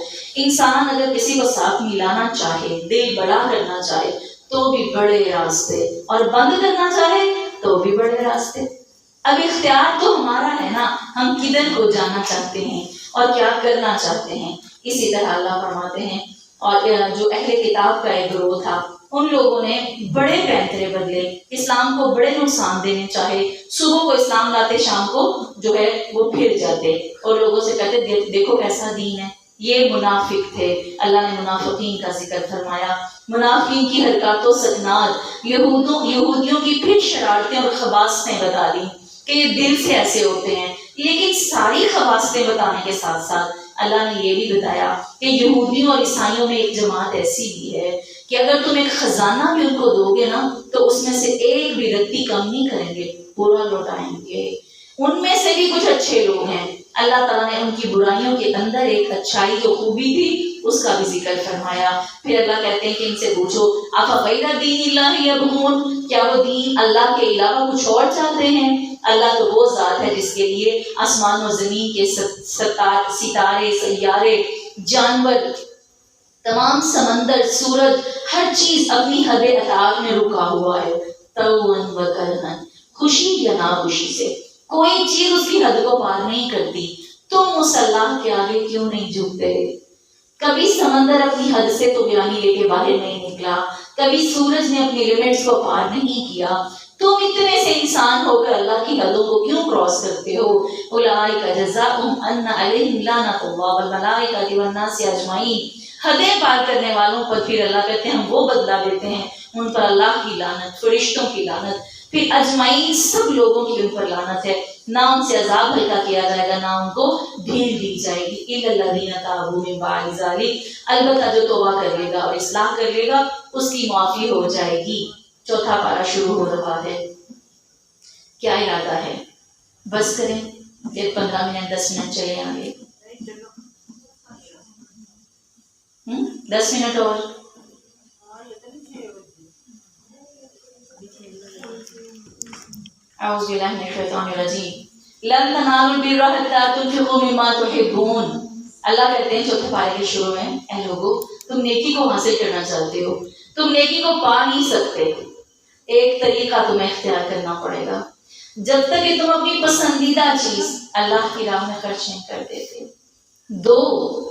انسان اگر کسی کو ساتھ ملانا چاہے, دل بڑا کرنا چاہے تو بھی بڑے راستے, اور بند کرنا چاہے تو بھی بڑے راستے. اب اختیار تو ہمارا ہے نا, ہم کدھر کو جانا چاہتے ہیں اور کیا کرنا چاہتے ہیں. اسی طرح اللہ فرماتے ہیں, اور جو اہل کتاب کا ایک گروہ تھا ان لوگوں نے بڑے پینترے بدلے, اسلام کو بڑے نقصان دینے چاہے. صبح کو اسلام لاتے, شام کو جو ہے وہ پھر جاتے اور لوگوں سے کہتے دیکھو کیسا دین ہے. یہ منافق تھے. اللہ نے منافقین کا ذکر فرمایا. منافقین کی حرکات و سکنات, یہودیوں کی پھر شرارتیں اور خباثتیں بتا دی کہ یہ دل سے ایسے ہوتے ہیں. لیکن ساری خباثتیں بتانے کے ساتھ ساتھ اللہ نے یہ بھی بتایا کہ یہودیوں اور عیسائیوں میں ایک جماعت ایسی بھی ہے کہ اگر تم ایک خزانہ بھی ان کو دو گے نا تو اس میں سے ایک بھی رتی کم نہیں کریں گے, پورا لوٹائیں گے. ان میں سے بھی کچھ اچھے لوگ ہیں. اللہ تعالیٰ نے ان کی برائیوں کے اندر ایک اچھائی جو خوبی تھی اس کا بھی ذکر فرمایا. پھر اللہ کہتے ہیں کہ ان سے پوچھو افغیر دین اللہ یبغون, کیا وہ دین اللہ کے علاوہ کچھ اور چاہتے ہیں؟ اللہ تو وہ ذات ہے جس کے لیے آسمان و زمین کے ستارے, سیارے, جانور, تمام سمندر, سورج, ہر چیز اپنی حد اطاعت میں رکا ہوا ہے. طوعاً و کرہاً, خوشی یا ناخوشی سے, کوئی چیز اس کی حد کو پار نہیں کرتی. تم اس اللہ کے آگے کیوں نہیں جھکتے؟ کبھی سمندر اپنی حد سے طغیانی لے کے باہر نہیں نکلا, کبھی سورج نے اپنی لمٹس کو پار نہیں کیا. تم اتنے سے انسان ہو کر اللہ کی حدوں کو کیوں کراس کرتے ہو؟ اولئک جزاؤہم ان علیہم لعنۃ اللہ والملائکۃ والناس اجمعین. حدیں پار کرنے والوں پر پھر اللہ کہتے ہیں ہم وہ بدلہ دیتے ہیں, ان پر اللہ کی لعنت, فرشتوں کی لعنت, پھر اجمعین سب لوگوں کی ان پر لعنت ہے. نہ ان سے عذاب ہلکا کیا جائے گا, نہ ان کو ڈھیل دی جائے گی. الا الذین تابوا من بعد ذلک, البتہ جو توبہ کر لے گا اور اصلاح کر لے گا اس کی معافی ہو جائے گی. چوتھا پارہ شروع ہو رہا ہے. کیا ارادہ ہے؟ بس کریں, پھر 15 منٹ 10 منٹ چلے آگے, 10 منٹ اور. اعوذ باللہ من الشیطان الرجیم. لن تنالوا البر حتى تنفقوا مما تحبون. اللہ کہتے ہیں چوتھے پارے کے شروع میں, اے لوگو تم نیکی کو حاصل کرنا چاہتے ہو, تم نیکی کو پا نہیں سکتے. ایک طریقہ تمہیں اختیار کرنا پڑے گا. جب تک کہ تم اپنی پسندیدہ چیز اللہ کی راہ میں خرچ نہیں کر دیتے.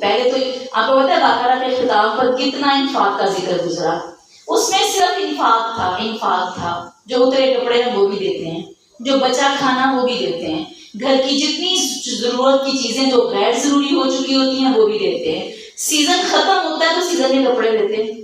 پہلے تو آپ کو پتا ہے بقرہ کے خطاب پر کتنا انفاق کا ذکر گزرا. اس میں صرف انفاق تھا. جو اترے کپڑے ہیں وہ بھی دیتے ہیں, جو بچا کھانا وہ بھی دیتے ہیں, گھر کی جتنی ضرورت کی چیزیں جو غیر ضروری ہو چکی ہوتی ہیں وہ بھی دیتے ہیں. سیزن ختم ہوتا ہے تو سیزن میں کپڑے دیتے ہیں,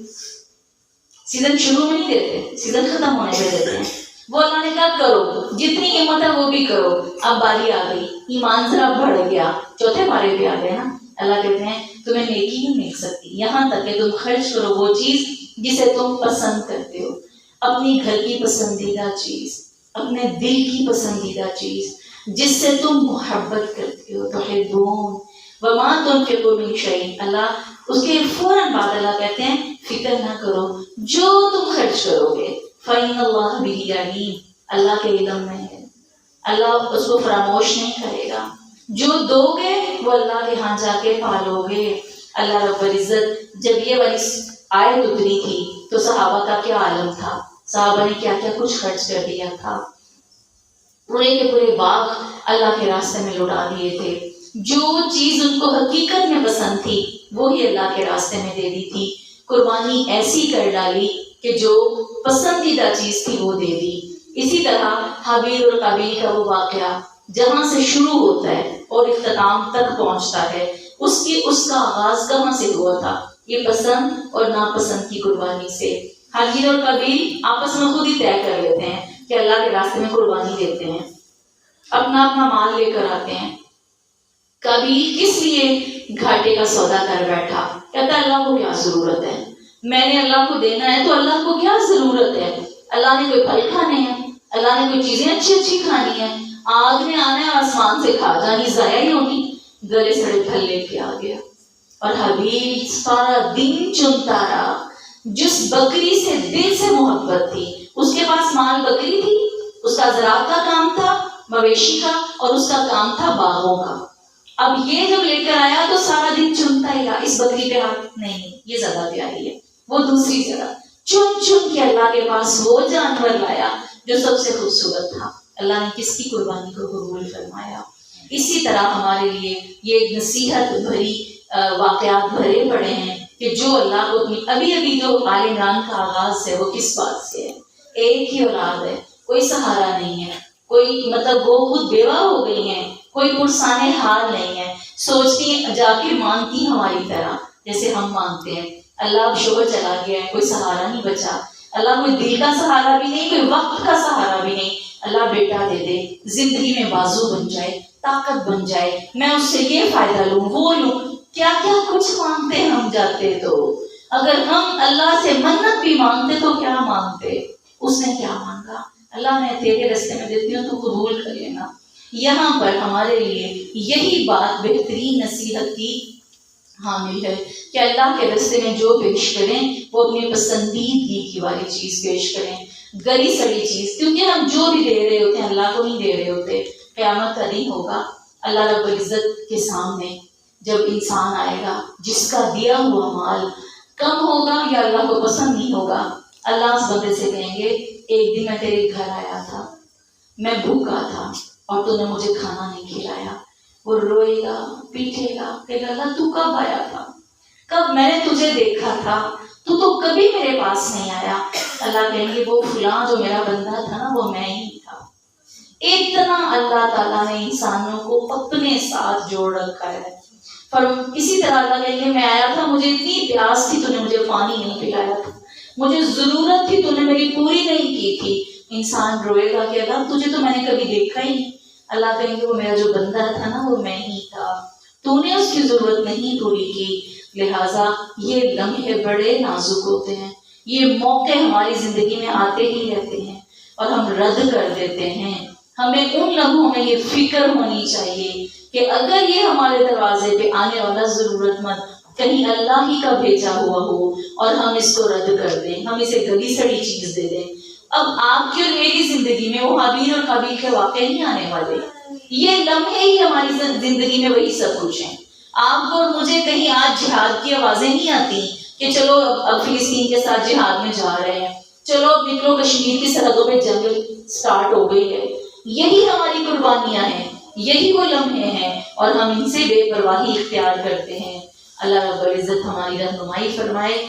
سیزن شروع میں نہیں دیتے, سیزن ختم ہونے پہ دیتے ہیں. وہ اللہ نے کہا کرو, جتنی ہمت ہے وہ بھی کرو. اب باری آ گئی, ایمان ذرا بڑھ گیا, چوتھے پارے پہ آ گئے نا. اللہ کہتے ہیں تمہیں نیکی ہی مل سکتی یہاں تک کہ تم خرچ کرو وہ چیز جسے تم پسند کرتے ہو, اپنی گھر کی پسندیدہ چیز, اپنے دل کی پسندیدہ چیز جس سے تم محبت کرتے ہو. تحبون وما تنفقوا من شیء. اللہ اس کے فوراً بعد اللہ کہتے ہیں فکر نہ کرو جو تم خرچ کرو گے, فإن اللہ بہ علیم, اللہ کے علم میں ہے, اللہ اس کو فراموش نہیں کرے گا. جو دو گے وہ اللہ کے ہاں جا کے پالو گے. اللہ رب العزت جب یہ والی آیت اتری تھی تو صحابہ کا کیا عالم تھا, صحابہ نے کیا کیا کچھ خرچ کر دیا تھا. پورے کے پورے باغ اللہ کے راستے میں لٹا دیے تھے. جو چیز ان کو حقیقت میں پسند تھی وہی اللہ کے راستے میں دے دی تھی. قربانی ایسی کر ڈالی کہ جو پسندیدہ چیز تھی وہ دے دی. اسی طرح حابیل اور قابیل کا وہ واقعہ جہاں سے شروع ہوتا ہے اور اختتام تک پہنچتا ہے, اس کا آغاز کہاں سے ہوا تھا؟ یہ پسند اور ناپسند کی قربانی سے حابیل اور قابیل آپس میں خود ہی طے کر لیتے ہیں کہ اللہ کے راستے میں قربانی دیتے ہیں، اپنا اپنا مال لے کر آتے ہیں۔ قابیل کس لیے گھاٹے کا سودا کر بیٹھا، کہتا ہے اللہ کو کیا ضرورت ہے، میں نے اللہ کو دینا ہے تو اللہ کو کیا ضرورت ہے، اللہ نے کوئی پھل کھانے ہیں، اللہ نے کوئی چیزیں اچھی اچھی کھانی ہیں، آگ نے آنا ہے آسمان سے کھا جانی، ضائع ہی ہونی، گلے سڑے پھل لے کے آ گیا۔ اور حابیل سارا دن چنتا رہا، جس بکری سے دل سے محبت تھی، اس کے پاس مال بکری تھی، اس کا زراعت کا کام تھا، مویشی کا، اور اس کا کام تھا باغوں کا۔ اب یہ جب لے کر آیا تو سارا دن چنتا ہی رہا، اس بکری پہ ہاتھ نہیں، یہ زیادہ پیاری ہے، وہ دوسری جگہ چن چن کے اللہ کے پاس وہ جانور لایا جو سب سے خوبصورت تھا۔ اللہ نے کس کی قربانی کو قبول فرمایا۔ اسی طرح ہمارے لیے یہ ایک نصیحت بھری واقعات بھرے پڑے ہیں کہ جو اللہ کو ابھی ابھی جو آل عمران کا آغاز ہے وہ کس بات سے ہے، ایک ہی اولاد ہے، کوئی سہارا نہیں ہے، کوئی مطلب وہ خود بیوہ ہو گئی ہیں، کوئی پرسانے حال نہیں ہے، سوچتی ہیں جا کے مانگتی ہماری طرح جیسے ہم مانگتے ہیں، اللہ اب شوہر چلا گیا ہے، کوئی سہارا نہیں بچا، اللہ کوئی دل کا سہارا بھی نہیں، کوئی وقت کا سہارا بھی نہیں، اللہ بیٹا دے دے، زندگی میں بازو بن جائے، طاقت بن جائے، میں اس سے یہ فائدہ لوں وہ لوں، کیا کیا کچھ مانگتے ہیں ہم جاتے تو۔ اگر ہم اللہ سے منت بھی مانگتے تو کیا مانگتے، اس نے کیا مانگا، اللہ میں تیرے راستے میں دیتی ہوں تو قبول کر لینا۔ یہاں پر ہمارے لیے یہی بات بہترین نصیحت کی حامل ہے کہ اللہ کے راستے میں جو پیش کریں وہ اپنی پسندیدگی کی والی چیز پیش کریں، گلی سڑی چیز، کیونکہ ہم جو بھی دے رہے ہوتے ہیں اللہ کو نہیں دے رہے ہوتے۔ قیامت کا دن ہوگا، اللہ رب العزت کے سامنے جب انسان آئے گا جس کا دیا ہوا مال کم ہوگا یا اللہ کو پسند نہیں ہوگا، اللہ اس بندے سے کہیں گے ایک دن میں تیرے گھر آیا تھا، میں بھوکا تھا اور تو نے مجھے کھانا نہیں کھلایا۔ وہ روئے گا، پیٹے گا، کہے گا اللہ تو کب آیا تھا، کب میں نے تجھے دیکھا تھا، تو کبھی میرے پاس نہیں آیا۔ اللہ کہیں گے وہ فلاں جو میرا بندہ تھا نا وہ میں ہی تھا۔ اتنا اللہ تعالیٰ نے انسانوں کو اپنے ساتھ جوڑ رکھا ہے۔ پر اسی طرح اللہ کہیں گے میں آیا تھا، مجھے اتنی پیاس تھی تو نے مجھے پانی نہیں پلایا تھا، مجھے ضرورت تھی تو نے میری پوری نہیں کی تھی۔ انسان روئے گا کہ اللہ تجھے تو میں نے کبھی دیکھا ہی نہیں۔ اللہ کہیں گے وہ میرا جو بندہ تھا نا وہ میں ہی تھا، تو نے اس کی ضرورت نہیں پوری کی۔ لہٰذا یہ لمحے بڑے نازک ہوتے ہیں، یہ موقع ہماری زندگی میں آتے ہی رہتے ہیں اور ہم رد کر دیتے ہیں۔ ہمیں ان لمحوں میں یہ فکر ہونی چاہیے کہ اگر یہ ہمارے دروازے پہ آنے والا ضرورت مند کہیں اللہ ہی کا بھیجا ہوا ہو اور ہم اس کو رد کر دیں، ہم اسے گلی سڑی چیز دے دیں۔ اب آپ کی اور میری زندگی میں وہ حابیل اور قابیل کے واقع نہیں آنے والے، یہ لمحے ہی ہماری زندگی میں وہی سب کچھ ہیں۔ آپ کو اور مجھے کہیں آج جہاد کی آوازیں نہیں آتی کہ چلو اب فلسطین کے ساتھ جہاد میں جا رہے ہیں، چلو اب نکلو کشمیر کی سرحدوں پہ جنگ سٹارٹ ہو گئی ہے۔ یہی ہماری قربانیاں ہیں، یہی وہ لمحے ہیں اور ہم ان سے بے پرواہی اختیار کرتے ہیں۔ اللہ رب العزت ہماری رہنمائی فرمائے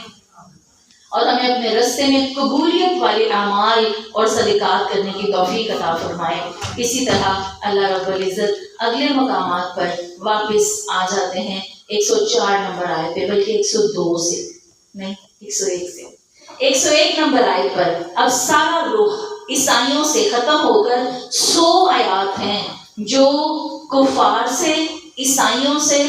اور ہمیں اپنے راستے میں قبولیت والے اعمال اور صدقات کرنے کی توفیق عطا فرمائے۔ اسی طرح اللہ رب العزت اگلے مقامات پر واپس آ جاتے ہیں 104 نمبر آیت پہ، بلکہ 102 سے نہیں 101 سے 101 نمبر آیت پر اب سارا رخ عیسائیوں سے ختم ہو کر 100 آیات ہیں جو کفار سے، عیسائیوں سے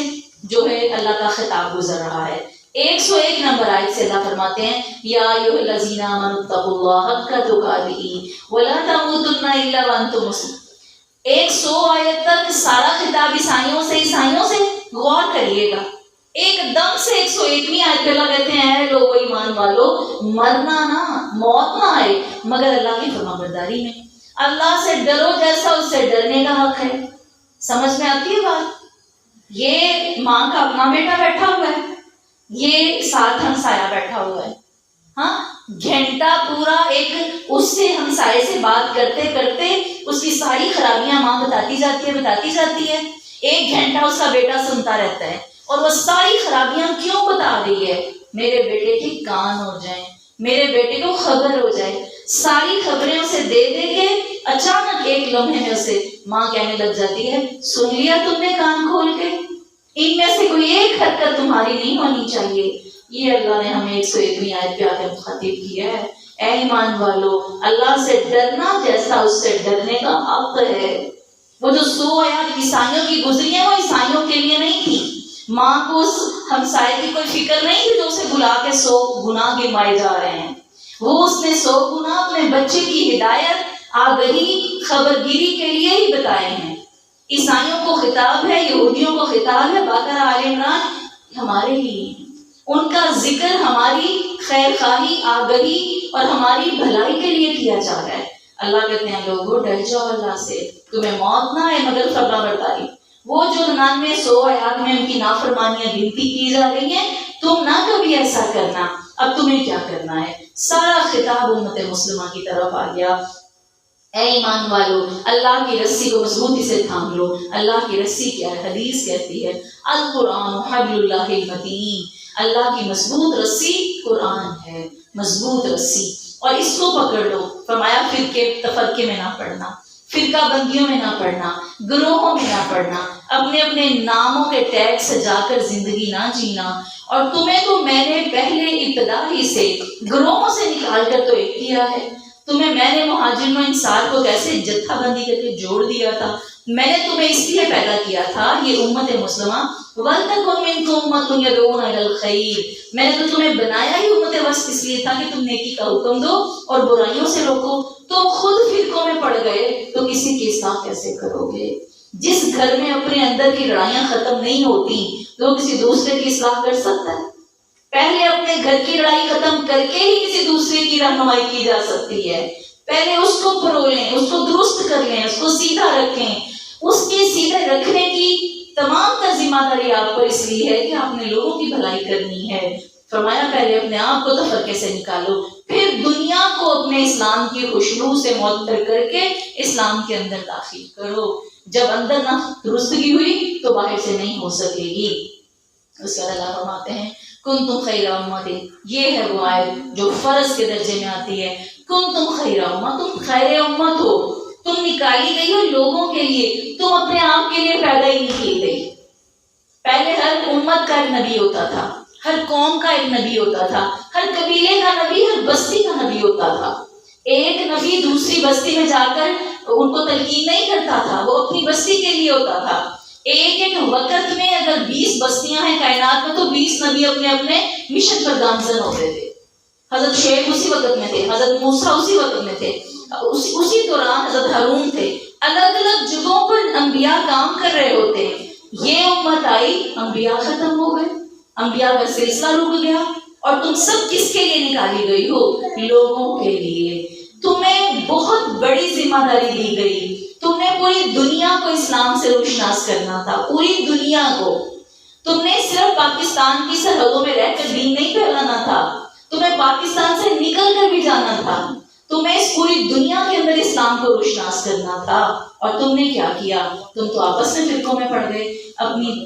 جو ہے اللہ کا خطاب گزر رہا ہے۔ 101 نمبر آیت سے اللہ فرماتے ہیں یا ایھا الذین آمنوا اتقوا اللہ حق تقاته ولا تموتن الا وانتم مسلمون۔ 100 آیت تک سارا خطاب عیسائیوں سے غور کریے گا۔ ایک دم سے 101ویں آیت پہ اللہ کہتے ہیں اے لوگو ایمان والو، مرنا نہ، موت نہ آئے مگر اللہ کی فرمانبرداری میں۔ اللہ سے ڈرو جیسا اس سے ڈرنے کا حق ہے۔ سمجھ میں آتی ہے بات؟ یہ ماں کا اپنا بیٹا بیٹھا ہوا ہے، یہ ساتھ ہمسایا بیٹھا ہوا ہے، ہاں گھنٹہ پورا ایک اس سے ہمسائے سے بات کرتے کرتے اس کی ساری خرابیاں ماں بتاتی جاتی ہے۔ 1 گھنٹہ اس کا بیٹا سنتا رہتا ہے اور وہ ساری خرابیاں کیوں بتا رہی ہے؟ میرے بیٹے کے کان ہو جائیں، میرے بیٹے کو خبر ہو جائے۔ ساری خبریں اسے دے کے اچانک ایک لمحے میں اسے ماں کہنے لگ جاتی ہے سن لیا تم نے کان کھول کے؟ ان میں سے کوئی ایک حرکت تمہاری نہیں ہونی چاہیے۔ یہ اللہ نے ہمیں 101ویں آیت پہ آ کے مخاطب کیا ہے، اے ایمان والو اللہ سے ڈرنا جیسا اس سے ڈرنے کا حق ہے۔ وہ جو 100 آیات عیسائیوں کی گزری ہیں وہ عیسائیوں کے لیے نہیں تھی۔ ماں کو اس ہمسائے کی کوئی فکر نہیں تھی جو اسے بلا کے 100 گناہ گنوائے جا رہے ہیں، وہ اس نے 100 گناہ اپنے بچے کی ہدایت آگہی خبرگیری کے لیے ہی بتائے ہیں۔ عیسائیوں کو خطاب ہے، یہودیوں کو خطاب ہے، بقرہ آل عمران ہمارے لیے، ان کا ذکر ہماری خیر خواہی آگہی اور ہماری بھلائی کے لیے کیا جا رہا ہے۔ اللہ کہتے ہیں لوگوں ڈر جاؤ اللہ سے، تمہیں موت نہ آئے مگر فرما برداری۔ وہ جو 99 100 آیات میں ان کی نافرمانیاں گنتی کی جا رہی ہیں، تم نہ کبھی ایسا کرنا، اب تمہیں کیا کرنا ہے؟ سارا خطاب امت مسلمہ کی طرف آ گیا۔ اے ایمان والو اللہ کی رسی کو مضبوطی سے تھام لو۔ اللہ کی رسی کیا ہے؟ حدیث کہتی ہے القرآن حبل اللہ المتین، اللہ کی مضبوط رسی قرآن ہے، مضبوط رسی، اور اس کو پکڑ لو۔ فرمایا فرقے تفرقے میں نہ پڑنا، فرقہ بندیوں میں نہ پڑنا، گروہوں میں نہ پڑنا، اپنے اپنے ناموں کے ٹیگ سجا کر زندگی نہ جینا۔ اور تمہیں تو میں نے پہلے ابتدا ہی سے گروہوں سے نکال کر تو ایک کیا ہے، تمہیں میں نے مہاجرین و انصار کو کیسے جتھا بندی کر کے جوڑ دیا تھا، میں نے تمہیں اس لیے پیدا کیا تھا یہ امت مسلمہ، وَلْتَكُن مِّنكُمْ أُمَّةٌ يَدْعُونَ إِلَى الْخَيْرِ، میں نے تو تمہیں بنایا ہی امت وسط اس لیے تھا کہ تم نیکی کا حکم دو اور برائیوں سے روکو۔ تم خود فرقوں میں پڑ گئے تو کسی کی اصلاح کیسے کرو گے؟ جس گھر میں اپنے اندر کی لڑائیاں ختم نہیں ہوتی تو کسی دوسرے کی اصلاح کر سکتا ہے؟ پہلے اپنے گھر کی لڑائی ختم کر کے ہی کسی دوسرے کی رہنمائی کی جا سکتی ہے۔ پہلے اس کو پرولیں، اس کو درست کر لیں، اس کو سیدھا رکھیں۔ اس کے سیدھے رکھنے کی تمام تر ذمہ داری آپ پر اس لیے ہے کہ آپ نے لوگوں کی بھلائی کرنی ہے۔ فرمایا پہلے اپنے آپ کو تفرقے سے نکالو، پھر دنیا کو اپنے اسلام کی خوشبو سے معطر کر کے اسلام کے اندر داخل کرو۔ جب اندر نہ درستگی ہوئی تو باہر سے نہیں ہو سکے گی۔ اس کے بعد اللہ فرماتے ہیں کنتم خیر امت، یہ ہے وہ آیت جو فرض کے درجے میں آتی ہے۔ کنتم خیر امت، تم خیر امت ہو، تم نکالی گئی ہو لوگوں کے لیے، تم اپنے آپ کے لیے پیدا ہی نہیں کی گئی۔ پہلے ہر امت کا ایک نبی ہوتا تھا، ہر قوم کا ایک نبی ہوتا تھا، ہر قبیلے کا نبی، ہر بستی کا نبی ہوتا تھا۔ ایک نبی دوسری بستی میں جا کر ان کو تلقین نہیں کرتا تھا، وہ اپنی بستی کے لیے ہوتا تھا۔ ایک ایک وقت میں اگر 20 بستیاں ہیں کائنات میں تو 20 نبی اپنے اپنے مشن پر گامزن ہوتے تھے۔ حضرت شعیب اسی وقت میں تھے، حضرت موسیٰ اسی وقت میں تھے، اسی دوران حضرت ہارون تھے۔ الگ الگ جگہوں پر انبیاء کام کر رہے ہوتے ہیں۔ یہ امت آئی، انبیاء ختم ہو گئے، انبیاء کا سلسلہ رک گیا، اور تم سب کس کے لیے نکالی گئی ہو؟ لوگوں کے لیے۔ تمہیں بہت بڑی ذمہ داری دی گئی، تم نے پوری دنیا کو اسلام سے روشناس کرنا تھا، پوری دنیا کو۔ تم نے صرف پاکستان کی سرحدوں میں رہ کر دین نہیں پھیلانا تھا، تمہیں پاکستان سے نکل کر بھی جانا تھا، تمہیں اس پوری دنیا کے اندر اسلام کو روشناس کرنا تھا۔ اور تم نے کیا کیا؟ تم تو آپس میں فرقوں میں پڑ گئے،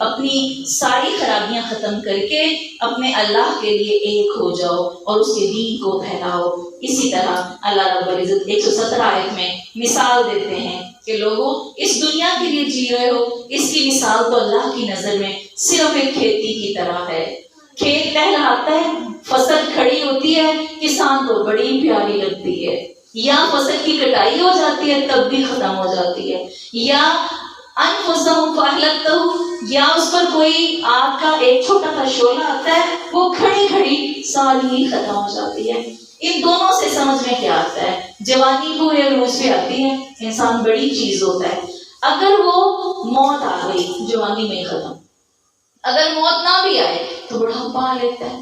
اپنی ساری خرابیاں ختم کر کے اپنے اللہ کے لیے ایک ہو جاؤ اور اس کے دین کو پھیلاؤ۔ اسی طرح اللہ رب العزت 117 آیت میں مثال دیتے ہیں کہ لوگوں اس دنیا کے لیے جی رہے ہو، اس کی مثال تو اللہ کی نظر میں صرف ایک کھیتی کی طرح ہے۔ کھیت لہلہاتا ہے، فصل کھڑی ہوتی ہے، کسان کو بڑی پیاری لگتی ہے، یا فصل کی کٹائی ہو جاتی ہے تب بھی ختم ہو جاتی ہے، یا انفسہم فاہلکتہم، یا اس پر کوئی آگ کا ایک چھوٹا سا شعلہ آتا ہے، وہ کھڑی کھڑی ساری ہی ختم ہو جاتی ہے۔ ان دونوں سے سمجھ میں کیا آتا ہے؟ جوانی پورے عروج پہ آتی ہے، انسان بڑی چیز ہوتا ہے، اگر وہ موت آ گئی جوانی میں ختم، اگر موت نہ بھی آئے تو بڑھاپا آ لیتا ہے۔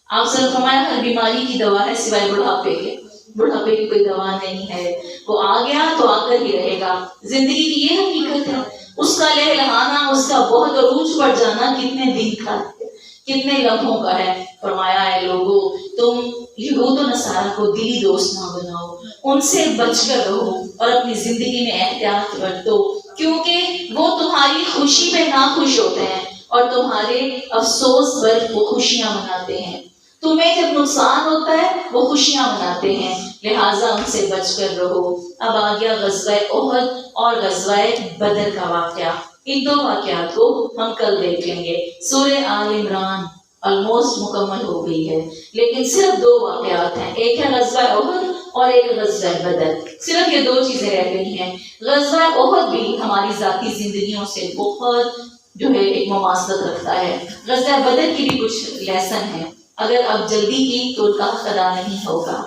آپ سے فرمایا ہر بیماری کی دوا ہے سوائے بڑھاپے کے، بڑھاپے کی کوئی دوا نہیں ہے، وہ آ گیا تو آ کر ہی رہے گا۔ زندگی کی یہ حقیقت ہے، اس کا لہلہانا، اس کا بہت عروج پر جانا کتنے دن کا ہے، کتنے لمحوں کا ہے۔ فرمایا ہے لوگوں تم یہود و نصارہ کو دلی دوست نہ بناؤ، ان سے بچ کر رہو اور اپنی زندگی میں احتیاط برتو، کیونکہ وہ تمہاری خوشی پہ ناخوش ہوتے ہیں اور تمہارے افسوس پر وہ خوشیاں مناتے ہیں۔ تمہیں جب نقصان ہوتا ہے وہ خوشیاں مناتے ہیں، لہٰذا ان سے بچ کر رہو۔ اب آ گیا غزوہ احد اور غزوہ بدر کا واقعہ، ان دو واقعات کو ہم کل دیکھ لیں گے۔ سورہ آل عمران آلموسٹ مکمل ہو گئی ہے، لیکن صرف 2 واقعات ہیں، ایک ہے غزوہ احد اور ایک غزوہ بدر، صرف یہ 2 چیزیں رہ گئی ہیں۔ غزوہ احد بھی ہماری ذاتی زندگیوں سے بہت جو ہے ایک مماثلت رکھتا ہے، غزوہ بدر کی بھی کچھ لیسن ہے، اگر آپ جلدی کی تو ان کا حق ادا نہیں ہوگا۔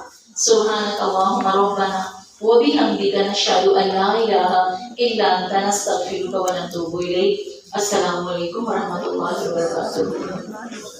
سبحانک اللہم ربنا وبحمدک نشہد ان لا الہ الا انت نستغفرک ونتوب الیک۔ السلام علیکم ورحمۃ اللہ وبرکاتہ۔